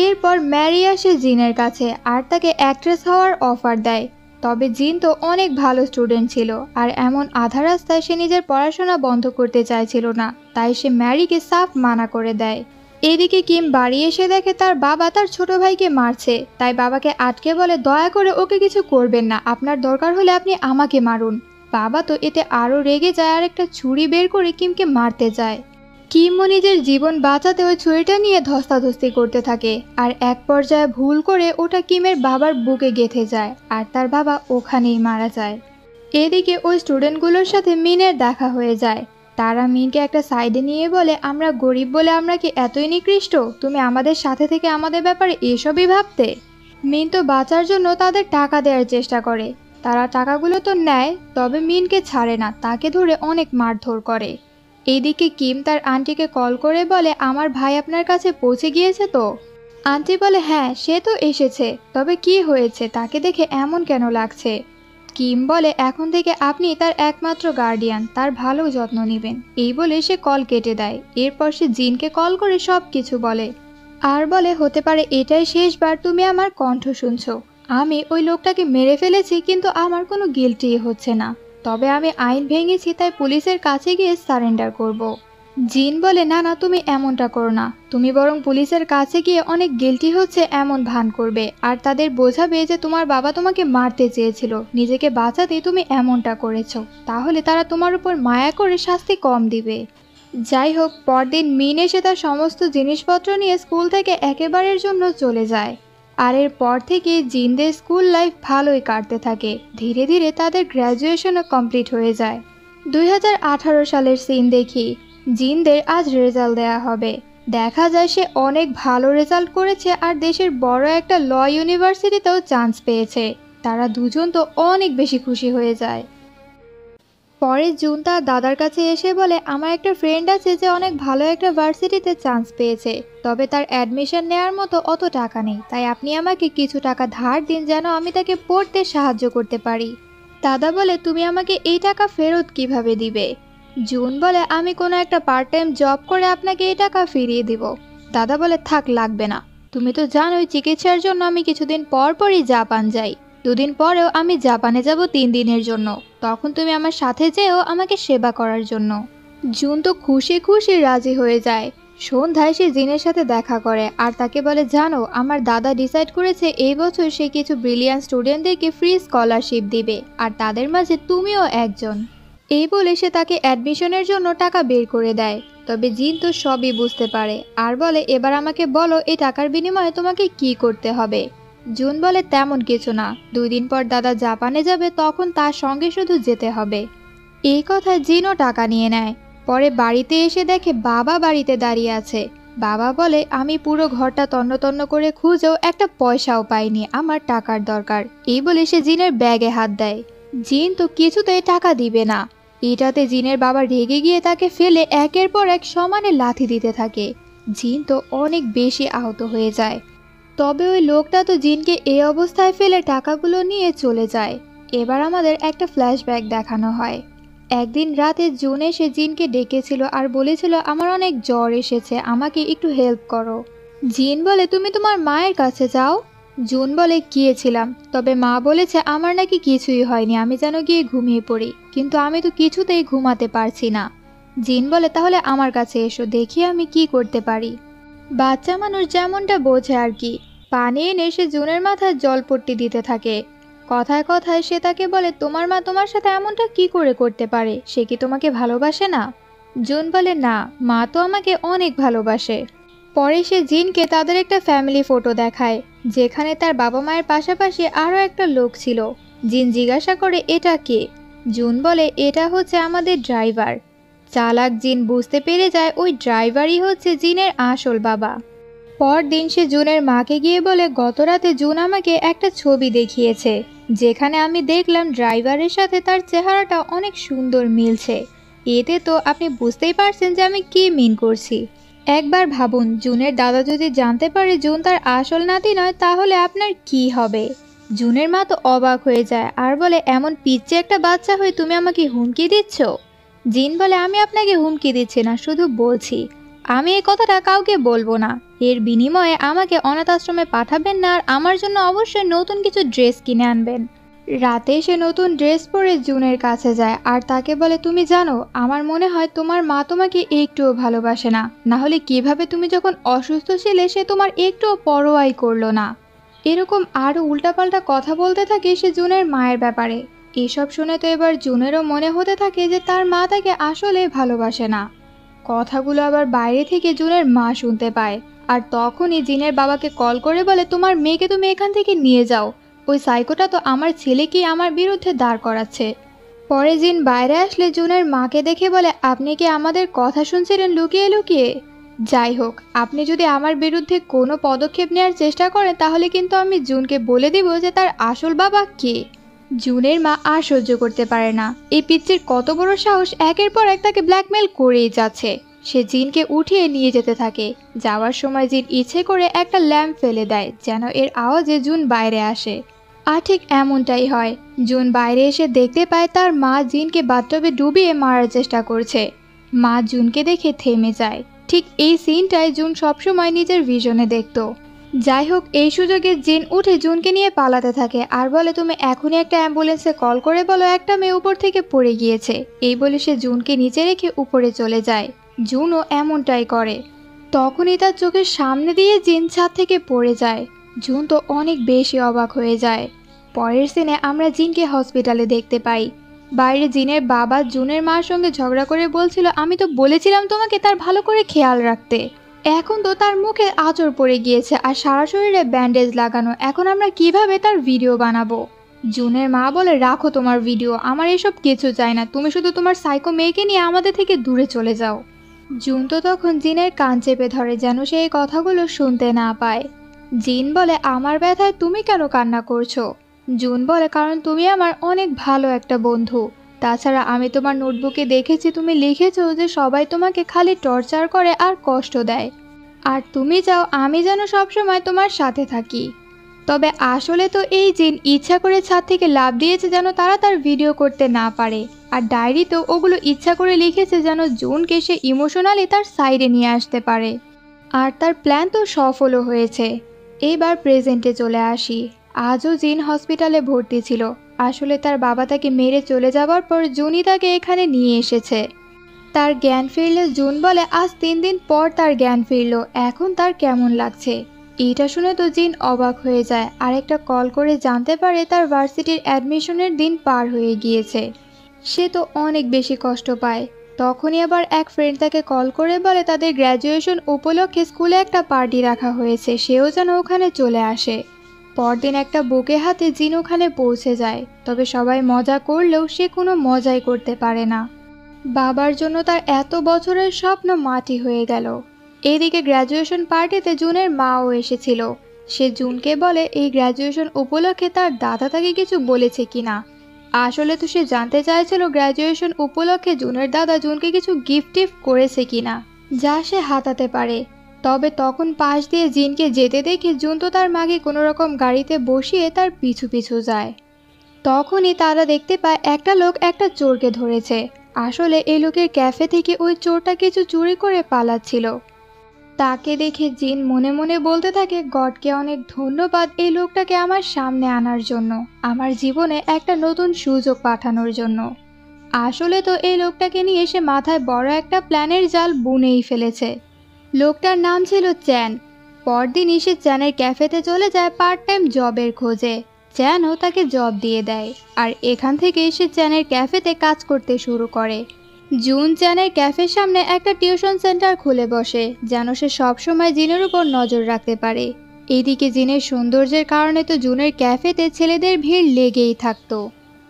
এরপর ম্যারি আসে জিনের কাছে আর তাকে অ্যাক্ট্রেস হওয়ার অফার দেয়। তবে জিন তো অনেক ভালো স্টুডেন্ট ছিল, আর এমন আধা রাস্তায় সে নিজের পড়াশোনা বন্ধ করতে চাইছিল না, তাই সে ম্যারিকে সাফ মানা করে দেয়। এদিকে কিম বাড়ি এসে দেখে তার বাবা তার ছোট ভাইকে মারছে, তাই বাবাকে আটকে বলে, দয়া করে ওকে কিছু করবেন না, আপনার দরকার হলে আপনি আমাকে মারুন। বাবা তো এতে আরো রেগে যায় আর একটা ছুরি বের করে কিমকে মারতে যায়। কিমও নিজের জীবন বাঁচাতে ওই ছুরিটা নিয়ে ধস্তাধস্তি করতে থাকে, আর এক পর্যায়ে ভুল করে ওটা কিমের বাবার বুকে গেঁথে যায় আর তার বাবা ওখানেই মারা যায়। এদিকে ওই স্টুডেন্টগুলোর সাথে মিনের দেখা হয়ে যায়। তারা মিনকে একটা সাইডে নিয়ে বলে, আমরা গরিব বলে আমরা কি এতই নিকৃষ্ট? তুমি আমাদের সাথে থেকে আমাদের ব্যাপারে এসবই ভাবতে? মিন তো বাঁচার জন্য তাদের টাকা দেওয়ার চেষ্টা করে। তারা টাকাগুলো তো নেয়, তবে মিনকে ছাড়ে না, তাকে ধরে অনেক মারধর করে। এইদিকে কিম তার আন্টিকে কল করে বলে, আমার ভাই আপনার কাছে পৌঁছে গিয়েছে তো? আন্টি বলে, হ্যাঁ সে তো এসেছে, তবে কি হয়েছে, তাকে দেখে এমন কেন লাগছে? কিম বলে, এখন থেকে আপনি তার একমাত্র গার্ডিয়ান, তার ভালো যত্ন নেবেন। এই বলে সে কল কেটে দেয়। এরপর সে জিনকে কল করে সব কিছু বলে, আর বলে, হতে পারে এটাই শেষবার তুমি আমার কণ্ঠ শুনছো। আমি ওই লোকটাকে মেরে ফেলেছি, কিন্তু আমার কোনো গিল্টি হচ্ছে না। তবে আমি আইন ভেঙেছি, তাই পুলিশের কাছে গিয়ে সারেন্ডার করব। জিন বলে, না না, তুমি এমনটা করো না, তুমি বরং পুলিশের কাছে গিয়ে অনেক গিল্টি হচ্ছে এমন ভান করবে, আর তাদের বোঝাবে যে তোমার বাবা তোমাকে মারতে চেয়েছিল, নিজেকে বাঁচাতে তুমি এমনটা করেছো, তাহলে তারা তোমার উপর মায়া করে শাস্তি কম দিবে। যাই হোক, পরদিন মিন এসে তার সমস্ত জিনিসপত্র নিয়ে স্কুল থেকে একেবারের জন্য চলে যায়। আর এর পর থেকে জিনদের স্কুল লাইফ ভালোই কাটতে থাকে। ধীরে ধীরে তাদের গ্র্যাজুয়েশনও কমপ্লিট হয়ে যায়। 2018 সালের সিন দেখি। জিনদের আজ রেজাল্ট দেয়া হবে। দেখা যায় সে অনেক ভালো রেজাল্ট করেছে আর দেশের বড় একটা ল ইউনিভার্সিটিতেও চান্স পেয়েছে। তারা দুজন তো অনেক বেশি খুশি হয়ে যায়। পরে জুন তার দাদার কাছে এসে বলে, আমার একটা ফ্রেন্ড আছে যে অনেক ভালো একটা ভার্সিটিতে চান্স পেয়েছে, তবে তার অ্যাডমিশন নেওয়ার মতো অত টাকা নেই, তাই আপনি আমাকে কিছু টাকা ধার দিন যেন আমি তাকে পড়তে সাহায্য করতে পারি। দাদা বলে, তুমি আমাকে এই টাকা ফেরত কিভাবে দিবে? জুন বলে, আমি কোনো একটা পার্ট টাইম জব করে আপনাকে এই টাকা ফিরিয়ে দিব। দাদা বলে, থাক, লাগবে না, তুমি তো জানোই চিকিৎসার জন্য আমি কিছুদিন পর পরই জাপান যাই। দুদিন পরেও আমি জাপানে যাব 3 দিনের জন্য, তখন তুমি আমার সাথে যেও আমাকে সেবা করার জন্য। জুন তো খুশি খুশি রাজি হয়ে যায়। সন্ধ্যায় সে জিনের সাথে দেখা করে আর তাকে বলে, জানো আমার দাদা ডিসাইড করেছে এই বছর সে কিছু ব্রিলিয়ান্ট স্টুডেন্টদেরকে ফ্রি স্কলারশিপ দিবে, আর তাদের মাঝে তুমিও একজন। এই বলে সে তাকে অ্যাডমিশনের জন্য টাকা বের করে দেয়। তবে জিন তো সবই বুঝতে পারে আর বলে, এবার আমাকে বলো এই টাকার বিনিময়ে তোমাকে কি করতে হবে? জুন বলে, তেমন কিছু না, 2 দিন পর দাদা জাপানে যাবে, তখন তার সঙ্গে শুধু যেতে হবে। এই কথায় জিনও টাকা নিয়ে নেয়। পরে বাড়িতে এসে দেখে বাবা বাড়িতে দাঁড়িয়ে আছে। বাবা বলে, আমি পুরো ঘরটা তন্ন তন্ন করে খুঁজেও একটা পয়সাও পাইনি, আমার টাকার দরকার। এই বলে সে জিনের ব্যাগে হাত দেয়। জিন তো কিছুতেই টাকা দিবে না। এটাতে জিনের বাবা রেগে গিয়ে তাকে ফেলে একের পর এক সমানে লাথি দিতে থাকে। জিন তো অনেক বেশি আহত হয়ে যায়। তবে ওই লোকটা তো জিনকে এই অবস্থায় ফেলে টাকাগুলো নিয়ে চলে যায়। এবার আমাদের একটা ফ্ল্যাশব্যাক দেখানো হয়। একদিন রাতে জুন এসে জিনকে ডেকেছিল আর বলেছিল, আমার অনেক জ্বর এসেছে, আমাকে একটু হেল্প করো। জিন বলে তুমি তোমার মায়ের কাছে যাও। জুন বলে গিয়েছিলাম, তবে মা বলেছে আমার নাকি কিছুই হয়নি, আমি যেন গিয়ে ঘুমিয়ে পড়ি, কিন্তু আমি তো কিছুতেই ঘুমাতে পারছি না। জিন বলে তাহলে আমার কাছে এসো, দেখি আমি কি করতে পারি। বাচ্চা মানুষ যেমনটা বোঝে আর কি। পানি এনে সে জুনের মাথায় জলপট্টি দিতে থাকে। কথায় কথায় সে তাকে বলে তোমার মা তোমার সাথে এমনটা কি করে করতে পারে, সে কি তোমাকে ভালোবাসে না? জুন বলে না, মা তো আমাকে অনেক ভালোবাসে। পরে সে জিনকে তাদের একটা ফ্যামিলি ফটো দেখায়, যেখানে তার বাবা মায়ের পাশাপাশি আরও একটা লোক ছিল। জিন জিজ্ঞাসা করে এটা কে? জুন বলে এটা হচ্ছে আমাদের ড্রাইভার। চালাক জিন বুঝতে পেরে যায় ওই ড্রাইভারই হচ্ছে জিনের আসল বাবা। পরদিন সে জুনের মাকে গিয়ে বলে গতরাতে জুন আমাকে একটা ছবি দেখিয়েছে, যেখানে আমি দেখলাম ড্রাইভারের সাথে তার চেহারাটা অনেক সুন্দর মিলছে। এতে তো আপনি বুঝতেই পারছেন যে আমি কি মিন করছি। একবার ভাবুন, জুনের দাদা যদি জানতে পারে জুন তার আসল নাতি নয়, তাহলে আপনার কি হবে? জুনের মা তো অবাক হয়ে যায় আর বলে এমন পিচ্চি একটা বাচ্চা হয়ে তুমি আমাকে হুমকি দিচ্ছ? জিন বলে আমি আপনাকে হুমকি দিচ্ছি না, শুধু বলছি আমি এই কথাটা কাউকে বলবো না। এর বিনিময়ে আমাকে অনাথ আশ্রমে পাঠাবেন না, আর আমার জন্য অবশ্যই নতুন কিছু ড্রেস কিনে আনবেন। রাতে সে নতুন ড্রেস পরে জুনের কাছে যায় আর তাকে বলে তুমি জানো, আমার মনে হয় তোমার মা তোমাকে একটুও ভালোবাসে না, না হলে কিভাবে তুমি যখন অসুস্থ ছিলে সে তোমার একটুও পরোয়াই করলো না। এরকম আরও উল্টাপাল্টা কথা বলতে থাকে সে জুনের মায়ের ব্যাপারে। এসব শুনে তো এবার জুনেরও মনে হতে থাকে যে তার মা তাকে আসলে ভালোবাসে না। কথাগুলো আবার বাইরে থেকে জুনের মা শুনতে পায়, আর তখনই জিনের বাবাকে কল করে বলে তোমার মেয়েকে তুমি এখান থেকে নিয়ে যাও, ওই সাইকোটা তো আমার ছেলেকে আমার বিরুদ্ধে দাঁড় করাচ্ছে। পরে জিন বাইরে আসলে জুনের মাকে দেখে বলে আপনি কি আমাদের কথা শুনছিলেন লুকিয়ে লুকিয়ে? যাই হোক, আপনি যদি আমার বিরুদ্ধে কোনো পদক্ষেপ নেওয়ার চেষ্টা করেন তাহলে কিন্তু আমি জুনকে বলে দিব যে তার আসল বাবা কে। জুনের মা আর সহ্য করতে পারে না, এই পিচ্চির কত বড় সাহস, একের পর এক তাকে ব্ল্যাকমেল করেই যাচ্ছে। সে জিনকে উঠিয়ে নিয়ে যেতে থাকে। যাওয়ার সময় জিন ইচ্ছে করে একটা ল্যাম্প ফেলে দেয় যেন এর আওয়াজে জুন বাইরে আসে। আর ঠিক এমনটাই হয়। জুন বাইরে এসে দেখতে পায় তার মা জিনকে বাথটবে ডুবিয়ে মারার চেষ্টা করছে। মা জুনকে দেখে থেমে যায়। ঠিক এই সিনটাই জুন সবসময় নিজের ভিশনে দেখত। যাই হোক, এই সুযোগে জিন উঠে জুনকে নিয়ে পালাতে থাকে আর বলে তুমি এখনই একটা অ্যাম্বুলেন্সে কল করে বলো একটা মেয়ে উপর থেকে পড়ে গিয়েছে। এই বলে সে জুনকে নিচে রেখে উপরে চলে যায়। জুনও এমনটাই করে। তখনই তার চোখের সামনে দিয়ে জিন ছাদ থেকে পড়ে যায়। জুন তো অনেক বেশি অবাক হয়ে যায়। পরের সিনে আমরা জিনকে হসপিটালে দেখতে পাই। বাইরে জিনের বাবা জুনের মার সঙ্গে ঝগড়া করে বলছিল আমি তো বলেছিলাম তোমাকে তার ভালো করে খেয়াল রাখতে। এখন তো তার মুখে আঁচড় পড়ে গিয়েছে আর সারা শরীরে ব্যান্ডেজ লাগানো, এখন আমরা কিভাবে তার ভিডিও বানাবো? জুনের মা বলে রাখো তোমার ভিডিও, আমার এসব কিছু চাই না, তুমি শুধু তোমার সাইকো মেয়েকে নিয়ে আমাদের থেকে দূরে চলে যাও। জুন তো তখন জিনের কান চেপে ধরে যেন সে এই কথাগুলো শুনতে না পায়। জিন বলে আমার ব্যথায় তুমি কেন কান্না করছো? জুন বলে কারণ তুমি আমার অনেক ভালো একটা বন্ধু। তাছাড়া আমি তোমার নোটবুকে দেখেছি তুমি লিখেছো যে সবাই তোমাকে খালি টর্চার করে আর কষ্ট দেয়, আর তুমি চাও আমি যেন সবসময় তোমার সাথে থাকি। তবে আসলে তো এই জিন ইচ্ছা করে ছাদ থেকে লাফ দিয়েছে যেন তারা তার ভিডিও করতে না পারে, আর ডায়েরিতেও ওগুলো ইচ্ছা করে লিখেছে যেন জুনকে সে ইমোশনালি তার সাইডে নিয়ে আসতে পারে। আর তার প্ল্যান তো সফলও হয়েছে। এবার প্রেজেন্টে চলে আসি। আজও জিন হসপিটালে ভর্তি ছিল। আসলে তার বাবা তাকে মেরে চলে যাওয়ার পর জুনই তাকে এখানে নিয়ে এসেছে। তার জ্ঞান ফিরলে জুন বলে আজ 3 দিন পর তার জ্ঞান ফিরল, এখন তার কেমন লাগছে? এইটা শুনে তো জিন অবাক হয়ে যায় আর একটা কল করে জানতে পারে তার ভার্সিটির অ্যাডমিশনের দিন পার হয়ে গিয়েছে। সে তো অনেক বেশি কষ্ট পায়। তখনই আবার এক ফ্রেন্ড তাকে কল করে বলে তাদের গ্র্যাজুয়েশন উপলক্ষে স্কুলে একটা পার্টি রাখা হয়েছে, সেও যেন ওখানে চলে আসে। পরদিন একটা বুকে হাতে জিন ওখানে পৌঁছে যায়, তবে সবাই মজা করলেও সে কোনো মজাই করতে পারে না। বাবার জন্য তার এত বছরের স্বপ্ন মাটি হয়ে গেল। এদিকে গ্র্যাজুয়েশন পার্টিতে জুনের মাও এসেছিল। সে জুনকে বলে এই গ্র্যাজুয়েশন উপলক্ষে তার দাদা তাকে কিছু বলেছে কিনা। আসলে তো সে জানতে চাইছিল গ্র্যাজুয়েশন উপলক্ষে জুনের দাদা জুনকে কিছু গিফট টিফট করেছে কিনা যা সে হাতাতে পারে। তবে তখন পাশ দিয়ে জিনকে যেতে দেখে জুন তো তার মাকে কোনো রকম গাড়িতে বসিয়ে তার পিছু পিছু যায়। তখনই তারা দেখতে পায় একটা লোক একটা চোরকে ধরেছে। আসলে এই লোকের ক্যাফে থেকে ওই চোরটা কিছু চুরি করে পালাচ্ছিল। তাকে দেখে জিন মনে মনে বলতে থাকে, গডকে অনেক ধন্যবাদ এই লোকটাকে আমার সামনে আনার জন্য, আমার জীবনে একটা নতুন সুযোগ পাঠানোর জন্য। আসলে তো এই লোকটাকে নিয়ে এসে মাথায় বড় একটা প্ল্যানের জাল বুনেই ফেলেছে। লোকটার নাম ছিল চ্যান। পরদিন এসে চ্যানের ক্যাফেতে চলে যায় পার্ট টাইম জবের খোঁজে। চ্যানও তাকে জব দিয়ে দেয়, আর এখান থেকে এসে চ্যানের ক্যাফেতে কাজ করতে শুরু করে। জুন চ্যানের ক্যাফের সামনে একটা টিউশন সেন্টার খুলে বসে, যেন সে সবসময় জিনের উপর নজর রাখতে পারে। এদিকে জিনের সৌন্দর্যের কারণে তো জুনের ক্যাফেতে ছেলেদের ভিড় লেগেই থাকতো।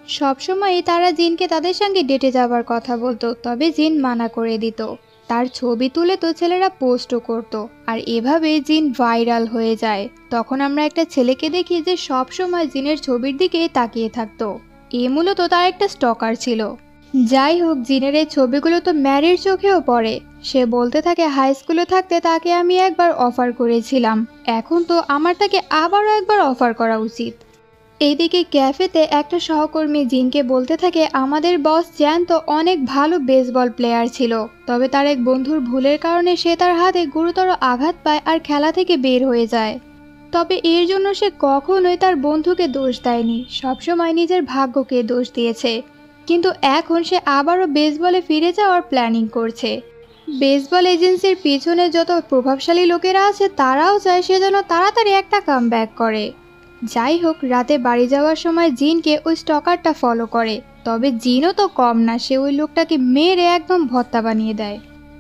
সবসময়ই তারা জিনকে তাদের সঙ্গে ডেটে যাবার কথা বলতো, তবে জিন মানা করে দিত। তার ছবি তুলে তো ছেলেরা পোস্টও করত, আর এভাবে জিন ভাইরাল হয়ে যায়। তখন আমরা একটা ছেলেকে দেখি যে সবসময় জিনের ছবির দিকে তাকিয়ে থাকতো। এ মূলত তার একটা স্টকার ছিল। যাই হোক, জিনের এই ছবিগুলো তো ম্যারির চোখেও পড়ে। সে বলতে থাকে, হাই স্কুলে থাকতে তাকে আমি একবার অফার করেছিলাম, এখন তো আমার তাকে আবারও একবার অফার করা উচিত। এইদিকে ক্যাফেতে একটা সহকর্মী জিনকে বলতে থাকে, আমাদের বস চ্যান তো অনেক ভালো বেসবল প্লেয়ার ছিল, তবে তার এক বন্ধুর ভুলের কারণে সে তার হাতে গুরুতর আঘাত পায় আর খেলা থেকে বের হয়ে যায়। তবে এর জন্য সে কখনোই তার বন্ধুকে দোষ দেয়নি, সবসময় নিজের ভাগ্যকে দোষ দিয়েছে। কিন্তু এখন সে আবারও বেসবলে ফিরে যাওয়ার প্ল্যানিং করছে। বেসবল এজেন্সির পিছনে যত প্রভাবশালী লোকেরা আছে তারাও চায় সে যেন তাড়াতাড়ি একটা কামব্যাক করে। যাই হোক, রাতে বাড়ি যাওয়ার সময় জিনকে ওই স্টকারটা ফলো করে, তবে জিনও তো কম না, সে ওই লোকটাকে মেরে একদম ভর্তা বানিয়ে দেয়।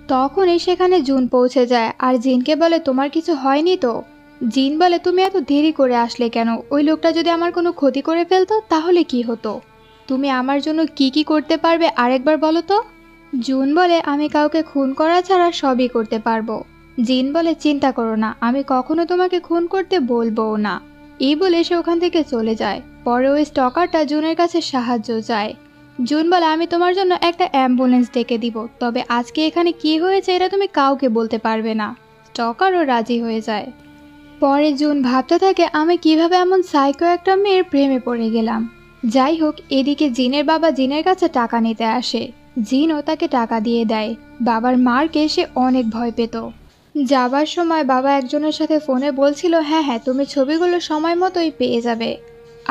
তখনই সেখানে জুন পৌঁছে যায় আর জিনকে বলে, তোমার কিছু হয়নি তো? জিন বলে, তুমি এত দেরি করে আসলে কেন? ওই লোকটা যদি আমার কোনো ক্ষতি করে ফেলতো তাহলে কি হতো? তুমি আমার জন্য কি কি করতে পারবে আরেকবার বলো তো? জুন বলে, আমি কাউকে খুন করা ছাড়া সবই করতে পারবো। জিন বলে, চিন্তা করো না, আমি কখনো তোমাকে খুন করতে বলবো না। এই বলে সে ওখান থেকে চলে যায়। পরে ওই স্টকারটা জুনের কাছে সাহায্য চায়। জুন বলে, আমি তোমার জন্য একটা অ্যাম্বুলেন্স ডেকে দিব, তবে আজকে এখানে কি হয়েছে এটা তুমি কাউকে বলতে পারবে না। স্টকারও রাজি হয়ে যায়। পরে জুন ভাবতে থাকে, আমি কিভাবে এমন সাইকো একটা মেয়ের প্রেমে পড়ে গেলাম। যাই হোক, এদিকে জিনের বাবা জিনের কাছে টাকা নিতে আসে। জিনও তাকে টাকা দিয়ে দেয়। বাবার মারকে সে অনেক ভয় পেত। যাবার সময় বাবা একজনের সাথে ফোনে বলছিল, হ্যাঁ হ্যাঁ, তুমি ছবিগুলো সময় মতোই পেয়ে যাবে।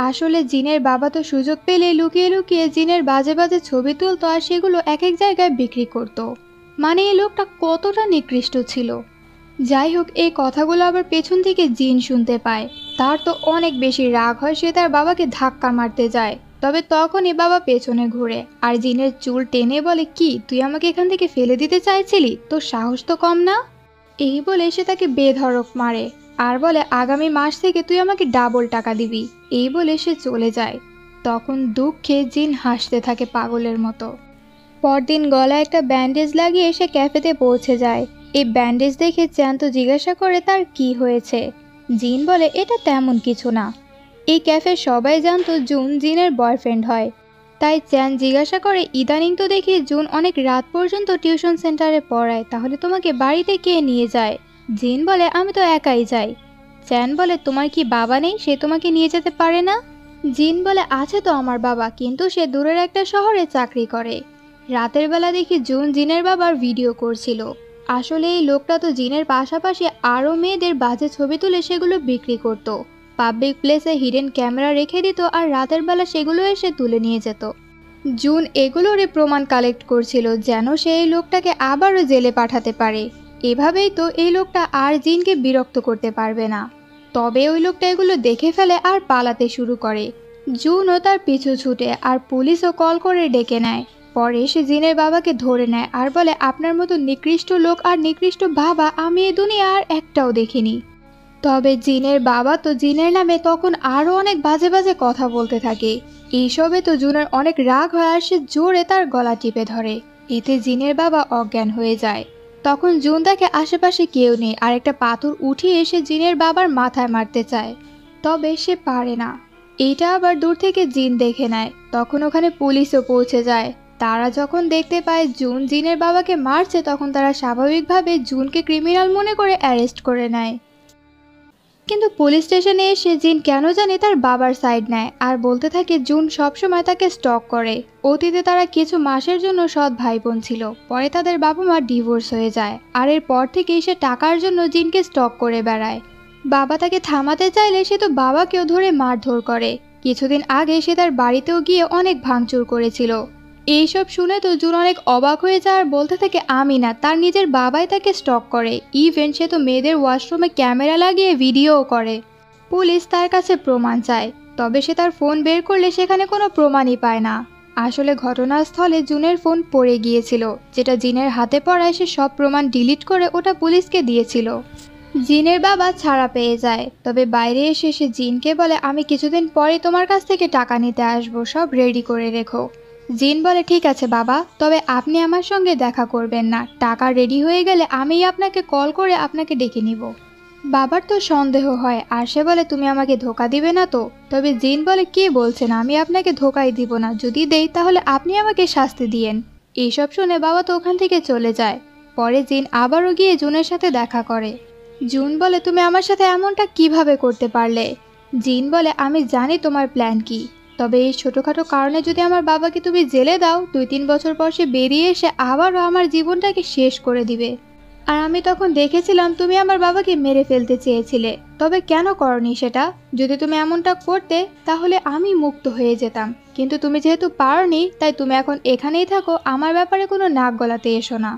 আসলে জিনের বাবা তো সুযোগ পেলে লুকিয়ে লুকিয়ে জিনের বাজে বাজে ছবি তুলতো আর সেগুলো এক এক জায়গায় বিক্রি করত। মানে এই লোকটা কতটা নিকৃষ্ট ছিল। যাই হোক, এই কথাগুলো আবার পেছন থেকে জিন শুনতে পায়। তার তো অনেক বেশি রাগ হয়, সে তার বাবাকে ধাক্কা মারতে যায়। তবে তখনই বাবা পেছনে ঘুরে আর জিনের চুল টেনে বলে, কি তুই আমাকে এখান থেকে ফেলে দিতে চাইছিলি? তোর সাহস তো কম না। এই বলে সে তাকে বেধড়ক মারে আর বলে, আগামী মাস থেকে তুই আমাকে ডাবল টাকা দিবি। এই বলে সে চলে যায়। তখন দুঃখে জিন হাসতে থাকে পাগলের মতো। পরদিন গলায় একটা ব্যান্ডেজ লাগিয়ে সে ক্যাফেতে পৌঁছে যায়। এই ব্যান্ডেজ দেখে চ্যান তো জিজ্ঞাসা করে তার কি হয়েছে। জিন বলে, এটা তেমন কিছু না। এই ক্যাফে সবাই জানতো জুন জিনের বয়ফ্রেন্ড হয়। তাই চ্যান জিজ্ঞাসা করে, ইদানিং তো দেখি জুন অনেক রাত পর্যন্ত টিউশন সেন্টারে পড়ায়, তাহলে তোমাকে বাড়িতে কে নিয়ে যায়? জিন বলে, আমি তো একাই যাই। চ্যান বলে, তোমার কি বাবা নেই, সে তোমাকে নিয়ে যেতে পারে না? জিন বলে, আছে তো আমার বাবা, কিন্তু সে দূরের একটা শহরে চাকরি করে। রাতের বেলা দেখি জুন জিনের বাবার ভিডিও করছিল। আসলে এই লোকটা তো জিনের পাশাপাশি আরও মেয়েদের বাজে ছবি তুলে সেগুলো বিক্রি করত। পাবলিক প্লেসে হিডেন ক্যামেরা রেখে দিত আর রাতের বেলা সেগুলো এসে তুলে নিয়ে যেত। জুন এগুলোরই প্রমাণ কালেক্ট করছিল যেন সে এই লোকটাকে আবারও জেলে পাঠাতে পারে। এভাবেই তো এই লোকটা আর জিনকে বিরক্ত করতে পারবে না। তবে ওই লোকটা এগুলো দেখে ফেলে আর পালাতে শুরু করে। জুনও তার পিছু ছুটে আর পুলিশও কল করে ডেকে নেয়। পরে সে জিনের বাবাকে ধরে নেয় আর বলে, আপনার মতো নিকৃষ্ট লোক আর নিকৃষ্ট বাবা আমি এই দুনিয়া আর একটাও দেখিনি। তবে জিনের বাবা তো জিনের নামে তখন আরও অনেক বাজে বাজে কথা বলতে থাকে। এইসবে তো জুনের অনেক রাগ হয় আর সে জোরে তার গলা টিপে ধরে। এতে জিনের বাবা অজ্ঞান হয়ে যায়। তখন জুন দেখে আশেপাশে কেউ নেই আর একটা পাথর উঠিয়ে এসে জিনের বাবার মাথায় মারতে চায়, তবে সে পারে না। এইটা আবার দূর থেকে জিন দেখে নেয়। তখন ওখানে পুলিশও পৌঁছে যায়। তারা যখন দেখতে পায় জুন জিনের বাবাকে মারছে তখন তারা স্বাভাবিকভাবে জুনকে ক্রিমিনাল মনে করে অ্যারেস্ট করে নেয়। কিন্তু পুলিশ স্টেশনে এসে জিন কেন জানি তার বাবার সাইড নেয় আর বলতে থাকে জুন সবসময় তাকে স্টক করে। অতীতে তারা কিছু মাসের জন্য সৎ ভাই বোন ছিল, পরে তাদের বাবা মা ডিভোর্স হয়ে যায় আর এরপর থেকেই সে টাকার জন্য জিনকে স্টক করে বেড়ায়। বাবা তাকে থামাতে চাইলে সে তো বাবাকেও ধরে মারধর করে। কিছুদিন আগে সে তার বাড়িতেও গিয়ে অনেক ভাঙচুর করেছিল। এইসব শুনে তো জুন অনেক অবাক হয়ে যায় আর বলতে থাকে আমি না, তার নিজের বাবাই তাকে স্টক করে। ইভেন সে তো মেয়েদের ওয়াশরুমে ক্যামেরা লাগিয়ে ভিডিওও করে। পুলিশ তার কাছে প্রমাণ চায়, তবে সে তার ফোন বের করলে সেখানে কোনো প্রমাণই পায় না। আসলে ঘটনাস্থলে জুনের ফোন পড়ে গিয়েছিল, যেটা জিনের হাতে পড়ায় সে সব প্রমাণ ডিলিট করে ওটা পুলিশকে দিয়েছিল। জিনের বাবা ছাড়া পেয়ে যায়, তবে বাইরে এসে সে জিনকে বলে আমি কিছুদিন পরে তোমার কাছ থেকে টাকা নিতে আসবো, সব রেডি করে রেখো। জিন বলে ঠিক আছে বাবা, তবে আপনি আমার সঙ্গে দেখা করবেন না, টাকা রেডি হয়ে গেলে আমিই আপনাকে কল করে আপনাকে ডেকে নিব। বাবার তো সন্দেহ হয় আর সে বলে তুমি আমাকে ধোকা দিবে না তো? তবে জিন বলে কে বলছেন আমি আপনাকে ধোকাই দিব না, যদি দেই তাহলে আপনি আমাকে শাস্তি দিয়েন। এইসব শুনে বাবা তো ওখান থেকে চলে যায়। পরে জিন আবারও গিয়ে জুনের সাথে দেখা করে। জুন বলে তুমি আমার সাথে এমনটা কিভাবে করতে পারলে? জিন বলে আমি জানি তোমার প্ল্যান কি, তবে এই ছোটোখাটো কারণে যদি আমার বাবাকে তুমি জেলে দাও, 2-3 বছর পর সে বেরিয়ে এসে আবারও আমার জীবনটাকে শেষ করে দিবে। আর আমি তখন দেখেছিলাম তুমি আমার বাবাকে মেরে ফেলতে চেয়েছিলে, তবে কেন করনি সেটা? যদি তুমি এমনটা করতে তাহলে আমি মুক্ত হয়ে যেতাম, কিন্তু তুমি যেহেতু পারোনি তাই তুমি এখন এখানেই থাকো, আমার ব্যাপারে কোনো নাক গলাতে এসো না।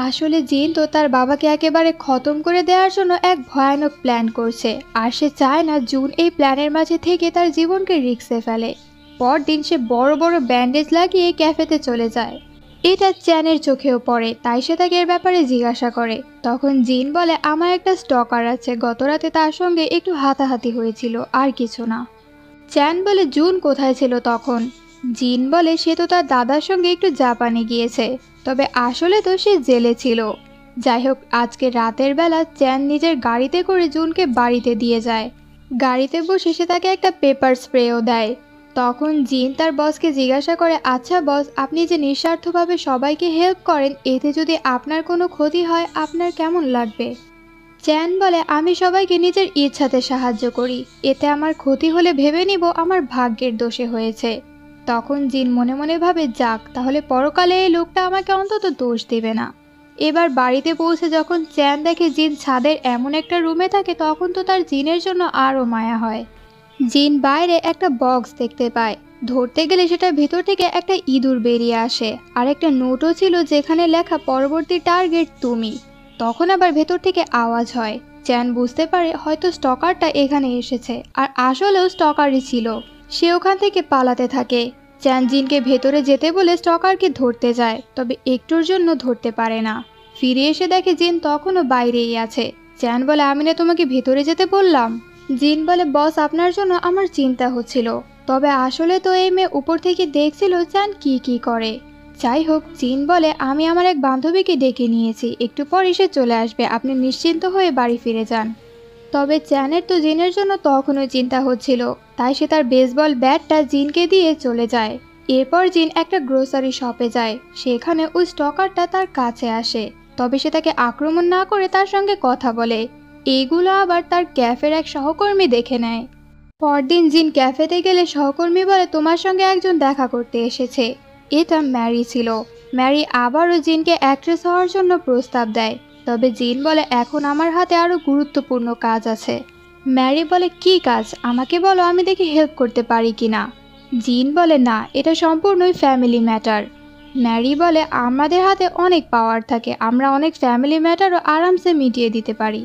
আসলে জিন তো তার বাবাকে একেবারে খতম করে দেওয়ার জন্য এক ভয়ানক প্ল্যান করছে, আর সে চায় না জুন এই প্ল্যানের মাঝে থেকে তার জীবনকে রিস্কে ফেলে। পরদিন সে বড় বড় ব্যান্ডেজ লাগিয়ে ক্যাফেতে চলে যায়। এটা চ্যানের চোখেও পড়ে, তাই সে তাকে এর ব্যাপারে জিজ্ঞাসা করে। তখন জিন বলে আমার একটা স্টকার আছে, গতরাতে তার সঙ্গে একটু হাতাহাতি হয়েছিল, আর কিছু না। চ্যান বলে জুন কোথায় ছিল তখন? জিন বলে সে তো তার দাদার সঙ্গে একটু জাপানে গিয়েছে, তবে আসলে তো সে জেলে ছিল। যাই হোক, আজকে রাতের বেলা চ্যান নিজের গাড়িতে করে জুনকে বাড়িতে দিয়ে যায়। গাড়িতে বসে সে তাকে একটা পেপার স্প্রেও দেয়। তখন জিন তার বসকে জিজ্ঞাসা করে আচ্ছা বস, আপনি যে নিঃস্বার্থভাবে সবাইকে হেল্প করেন, এতে যদি আপনার কোনো ক্ষতি হয় আপনার কেমন লাগবে? চ্যান বলে আমি সবাইকে নিজের ইচ্ছাতে সাহায্য করি, এতে আমার ক্ষতি হলে ভেবে নিব আমার ভাগ্যের দোষে হয়েছে। তখন জিন মনে মনে ভাবে যাক, তাহলে পরকালে এই লোকটা আমাকে অন্তত দোষ দেবে না। এবার বাড়িতে পৌঁছে যখন চ্যান দেখে জিন ছাদের এমন একটা রুমে থাকে, তখন তো তার জিনের জন্য আরও মায়া হয়। জিন বাইরে একটা বক্স দেখতে পায়, ধরতে গেলে সেটার ভিতর থেকে একটা ইঁদুর বেরিয়ে আসে আর একটা নোটও ছিল যেখানে লেখা পরবর্তী টার্গেট তুমি। তখন আবার ভেতর থেকে আওয়াজ হয়। চ্যান বুঝতে পারে হয়তো স্টকারটা এখানে এসেছে, আর আসলেও স্টকারই ছিল। সে ওখান থেকে পালাতে থাকে। চ্যান জিনকে ভেতরে যেতে বলে স্টকারকে ধরতে যায়, তবে একটুর জন্য ধরতে পারে না। ফিরে এসে দেখে জিন তখনও বাইরেই আছে। চ্যান বলে আমি না তোমাকে ভেতরে যেতে বললাম? জিন বলে বস আপনার জন্য আমার চিন্তা হচ্ছিল, তবে আসলে তো এই মেয়ে উপর থেকে দেখছিল চ্যান কি কি করে। যাই হোক, জিন বলে আমি আমার এক বান্ধবীকে ডেকে নিয়েছি, একটু পর এসে চলে আসবে, আপনি নিশ্চিন্ত হয়ে বাড়ি ফিরে যান। তবে চ্যানের তো জিনের জন্য তখনও চিন্তা হচ্ছিল, তাই সে তার বেসবল ব্যাটটা জিনকে দিয়ে চলে যায়। এরপর জিন একটা গ্রোসারি শপে যায়, সেখানে ওই স্টকারটা তার কাছে আসে, তবে সে তাকে আক্রমণ না করে তার সঙ্গে কথা বলে। এইগুলো আবার তার ক্যাফের এক সহকর্মী দেখে নেয়। পরদিন জিন ক্যাফেতে গেলে সহকর্মী বলে তোমার সঙ্গে একজন দেখা করতে এসেছে। এটা ম্যারি ছিল। ম্যারি আবারও জিনকে অ্যাক্ট্রেস হওয়ার জন্য প্রস্তাব দেয়, তবে জিন বলে এখন আমার হাতে আরও গুরুত্বপূর্ণ কাজ আছে। ম্যারি বলে কি কাজ, আমাকে বলো, আমি দেখি হেল্প করতে পারি কিনা। জিন বলে না, এটা সম্পূর্ণই ফ্যামিলি ম্যাটার। ম্যারি বলে আমাদের হাতে অনেক পাওয়ার থাকে, আমরা অনেক ফ্যামিলি ম্যাটারও আরামসে মিটিয়ে দিতে পারি।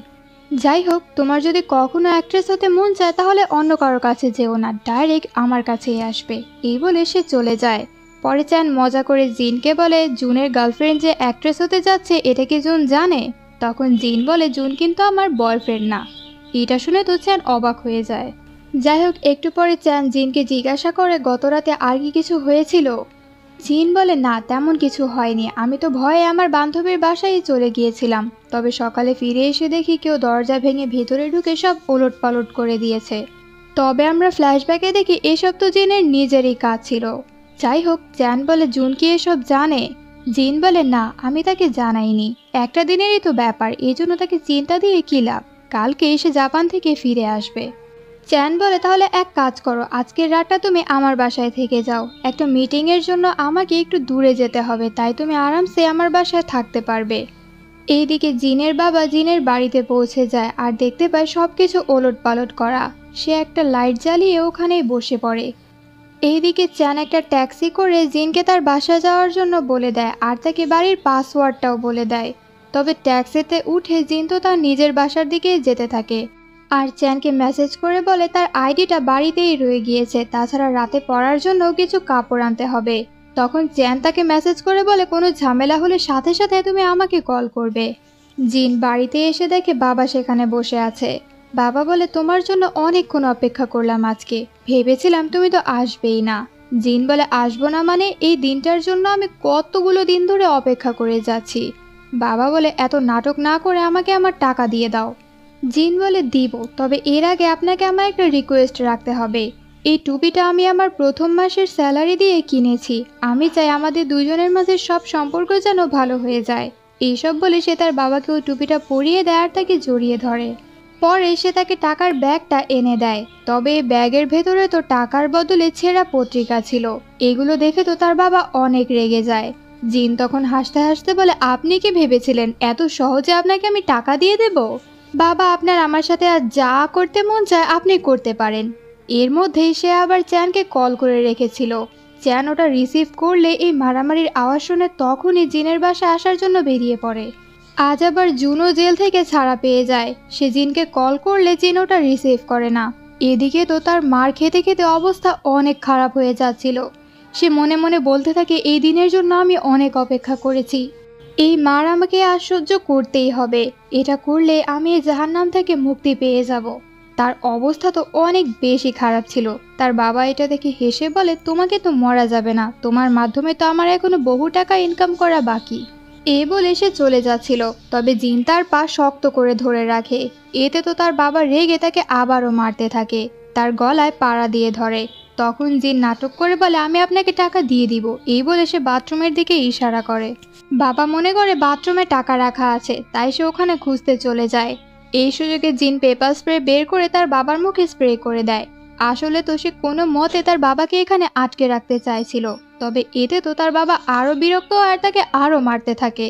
যাই হোক, তোমার যদি কখনো অ্যাক্ট্রেস হতে মন চায় তাহলে অন্য কারো কাছে যেও না, ডাইরেক্ট আমার কাছেই আসবে। এই বলে সে চলে যায়। পরে চ্যান মজা করে জিনকে বলে জুনের গার্লফ্রেন্ড যে অ্যাক্ট্রেস হতে যাচ্ছে এটা কি জুন জানে? তখন জিন বলে জুন কিন্তু আমার বয়ফ্রেন্ড না। এটা শুনে তো চ্যান অবাক হয়ে যায়। যাই হোক, একটু পরে চ্যান জিনকে জিজ্ঞাসা করে গতরাতে আর কি কিছু হয়েছিল। জিন বলে না, তেমন কিছু হয়নি, আমি তো ভয়ে আমার বান্ধবীর বাসায় চলে গিয়েছিলাম, তবে সকালে ফিরে এসে দেখি কেউ দরজা ভেঙে ভেতরে ঢুকে সব ওলট পালট করে দিয়েছে। তবে আমরা ফ্ল্যাশব্যাকে দেখি এসব তো জিনের নিজেরই কাজ ছিল। যাই হোক, চ্যান বলে জুন কি এসব জানে? জিন বলে না, আমি তাকে জানাইনি, একটা দিনেরই তো ব্যাপার, এই জন্য তাকে চিন্তা দিয়ে কী লাভ। কালকে এসে জাপান থেকে ফিরে আসবে। চ্যান বলে তাহলে এক কাজ করো, আজকের রাতটা তুমি আমার বাসায় থেকে যাও। একটা মিটিংয়ের জন্য আমাকে একটু দূরে যেতে হবে, তাই তুমি আরামসে আমার বাসায় থাকতে পারবে। এইদিকে জিনের বাবা জিনের বাড়িতে পৌঁছে যায় আর দেখতে পায় সব কিছু ওলটপালট করা। সে একটা লাইট জ্বালিয়ে ওখানেই বসে পড়ে। এইদিকে চ্যান একটা ট্যাক্সি করে জিনকে তার বাসায় যাওয়ার জন্য বলে দেয় আর তাকে বাড়ির পাসওয়ার্ডটাও বলে দেয়। তবে ট্যাক্সিতে উঠে জিন তো তার নিজের বাসার দিকে যেতে থাকে আর চ্যানকে মেসেজ করে বলে তার আইডিটা বাড়িতেই রয়ে গিয়েছে, তাছাড়া রাতে পরার জন্য কিছু কাপড় আনতে হবে। তখন চ্যান তাকে মেসেজ করে বলে কোনো ঝামেলা হলে সাথে সাথে তুমি আমাকে কল করবে। জিন বাড়িতে এসে দেখে বাবা সেখানে বসে আছে। বাবা বলে তোমার জন্য অনেকক্ষণ অপেক্ষা করলাম, আজকে ভেবেছিলাম তুমি তো আসবেই না। জিন বলে আসবো না মানে, এই দিনটার জন্য আমি কতগুলো দিন ধরে অপেক্ষা করে যাচ্ছি। বাবা বলে এত নাটক না করে আমাকে আমার টাকা দিয়ে দাও। জিন বলে দিব, তবে এর আগে আপনাকে আমার একটা রিকোয়েস্ট রাখতে হবে। এই টুপিটা আমি আমার প্রথম মাসের স্যালারি দিয়ে কিনেছি, আমি চাই আমাদের দুজনের মাঝে সব সম্পর্ক যেন ভালো হয়ে যায়। এইসব বলে সে তার বাবাকে ওই টুপিটা পরিয়ে দেয় আর তাকে জড়িয়ে ধরে। পরে সে তাকে টাকার ব্যাগটা এনে দেয়, তবে ব্যাগের ভেতরে তো টাকার বদলে ছেঁড়া পত্রিকা ছিল। এগুলো দেখে তো তার বাবা অনেক রেগে যায়। জিন তখন হাসতে হাসতে বলে আপনি কি ভেবেছিলেন এত সহজে আপনাকে আমি টাকা দিয়ে দেব? বাবা, আপনার আমার সাথে আর যা করতে মন চায় আপনি করতে পারেন। এর মধ্যেই সে আবার চ্যানকে কল করে রেখেছিল। চ্যান ওটা রিসিভ করলে এই মারামারির আওয়াজ শুনে তখনই জিনের বাসায় আসার জন্য বেরিয়ে পড়ে। আজ আবার জুনও জেল থেকে ছাড়া পেয়ে যায়। সে জিনকে কল করলে জিন ওটা রিসিভ করে না। এদিকে তো তার মার খেতে খেতে অবস্থা অনেক খারাপ হয়ে যাচ্ছিল। সে মনে মনে বলতে থাকে এই দিনের জন্য আমি অনেক অপেক্ষা করেছি, এই মার আমাকে আজ সহ্য করতেই হবে। এটা করলে আমি এই জাহান্নাম থেকে মুক্তি পেয়ে যাব। তার অবস্থা তো অনেক বেশি খারাপ ছিল। তার বাবা এটা দেখে হেসে বলে তোমাকে তো মরা যাবে না, তোমার মাধ্যমে তো আমার এখনো বহু টাকা ইনকাম করা বাকি। এ বলে সে চলে যাচ্ছিল, তবে জিন তার পা শক্ত করে ধরে রাখে। এতে তো তার বাবা রেগে তাকে আবারও মারতে থাকে, তার গলায় পাড়া দিয়ে ধরে। তখন জিন নাটক করে বলে আমি আপনাকে টাকা দিয়ে দিব। এই বলে সে বাথরুমের দিকে ইশারা করে। বাবা মনে করে বাথরুমে টাকা রাখা আছে, তাই সে ওখানে খুঁজতে চলে যায়। এই সুযোগে জিন পেপার স্প্রে বের করে তার বাবার মুখে স্প্রে করে দেয়। আসলে তো সে কোনো মতে তার বাবাকে এখানে আটকে রাখতে চাইছিল, তবে এতে তো তার বাবা আরো বিরক্ত আর তাকে আরো মারতে থাকে।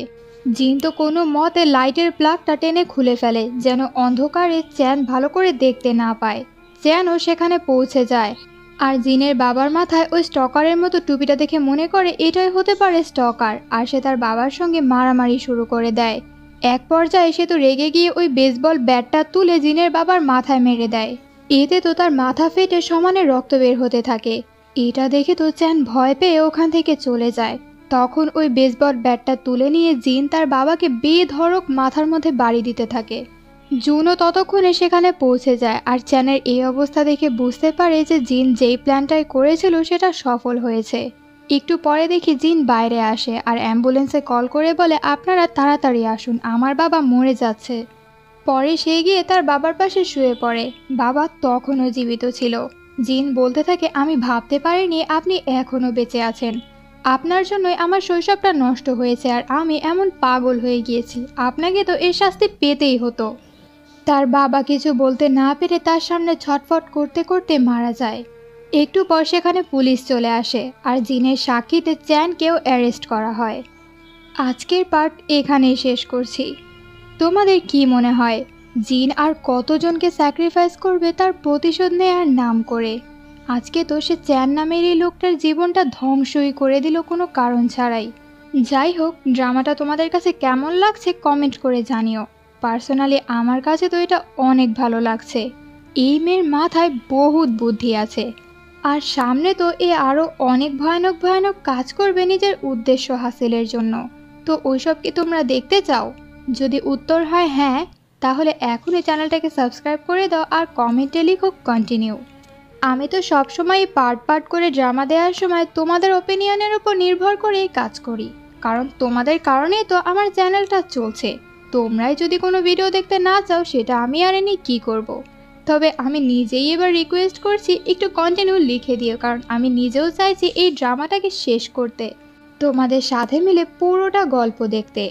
জিন তো কোনো মতে লাইটের প্লাগটা টেনে খুলে ফেলে, যেন অন্ধকারে চ্যান ভালো করে দেখতে না পায়। চ্যানও সেখানে পৌঁছে যায় আর জিনের বাবার মাথায় ওই স্টকারের মতো টুপিটা দেখে মনে করে এটাই হতে পারে স্টকার, আর সে তার বাবার সঙ্গে মারামারি শুরু করে দেয়। এক পর্যায়ে সে তো রেগে গিয়ে ওই বেসবল ব্যাটটা তুলে জিনের বাবার মাথায় মেরে দেয়। এতে তো তার মাথা ফেটে সমানে রক্ত বের হতে থাকে। এটা দেখে তো চ্যান ভয় পেয়ে ওখান থেকে চলে যায়। তখন ওই বেসবল ব্যাটটা তুলে নিয়ে জিন তার বাবাকে বেধড়ক মাথার মধ্যে বাড়ি দিতে থাকে। জুনও ততক্ষণে সেখানে পৌঁছে যায় আর চ্যানের এই অবস্থা দেখে বুঝতে পারে যে জিন যেই প্ল্যানটাই করেছিল সেটা সফল হয়েছে। একটু পরে দেখি জিন বাইরে আসে আর অ্যাম্বুলেন্সে কল করে বলে আপনারা তাড়াতাড়ি আসুন, আমার বাবা মরে যাচ্ছে। পরে সে গিয়ে তার বাবার পাশে শুয়ে পড়ে। বাবা তখনও জীবিত ছিল। জিন বলতে থাকে আমি ভাবতে পারিনি আপনি এখনও বেঁচে আছেন। আপনার জন্যই আমার শৈশবটা নষ্ট হয়েছে আর আমি এমন পাগল হয়ে গিয়েছি, আপনাকে তো এর শাস্তি পেতেই হতো। তার বাবা কিছু বলতে না পেরে তার সামনে ছটফট করতে করতে মারা যায়। একটু পর সেখানে পুলিশ চলে আসে আর জিনের সাক্ষীতে চ্যানকেও অ্যারেস্ট করা হয়। আজকের পার্ট এখানেই শেষ করছি। তোমাদের কি মনে হয় জিন আর কতজনকে স্যাক্রিফাইস করবে তার প্রতিশোধ নেয়ার নাম করে? আজকে তো সে চ্যান নামের এই লোকটার জীবনটা ধ্বংসই করে দিল কোনো কারণ ছাড়াই। যাই হোক, ড্রামাটা তোমাদের কাছে কেমন লাগছে কমেন্ট করে জানিও। পার্সোনালি আমার কাছে তো এটা অনেক ভালো লাগছে। এই মেয়ের মাথায় বহুত বুদ্ধি আছে আর সামনে তো এ আরও অনেক ভয়ানক ভয়ানক কাজ করবে নিজের উদ্দেশ্য হাসিলের জন্য। তো ওইসব কি তোমরা দেখতে চাও? যদি উত্তর হয় হ্যাঁ, তাহলে এখনই চ্যানেলটাকে সাবস্ক্রাইব করে দাও আর কমেন্টে লিখো কন্টিনিউ। আমি তো সবসময় পার্ট পার্ট করে ড্রামা দেওয়ার সময় তোমাদের ওপিনিয়নের উপর নির্ভর করেই কাজ করি, কারণ তোমাদের কারণেই তো আমার চ্যানেলটা চলছে। তোমরাই যদি কোনো ভিডিও দেখতে না চাও সেটা আমি আর এনে কী করব। তবে আমি নিজেই এবার রিকোয়েস্ট করছি একটু কন্টিনিউ লিখে দিও, কারণ আমি নিজেও চাইছি এই ড্রামাটাকে শেষ করতে, তোমাদের সাথে মিলে পুরোটা গল্প দেখতে।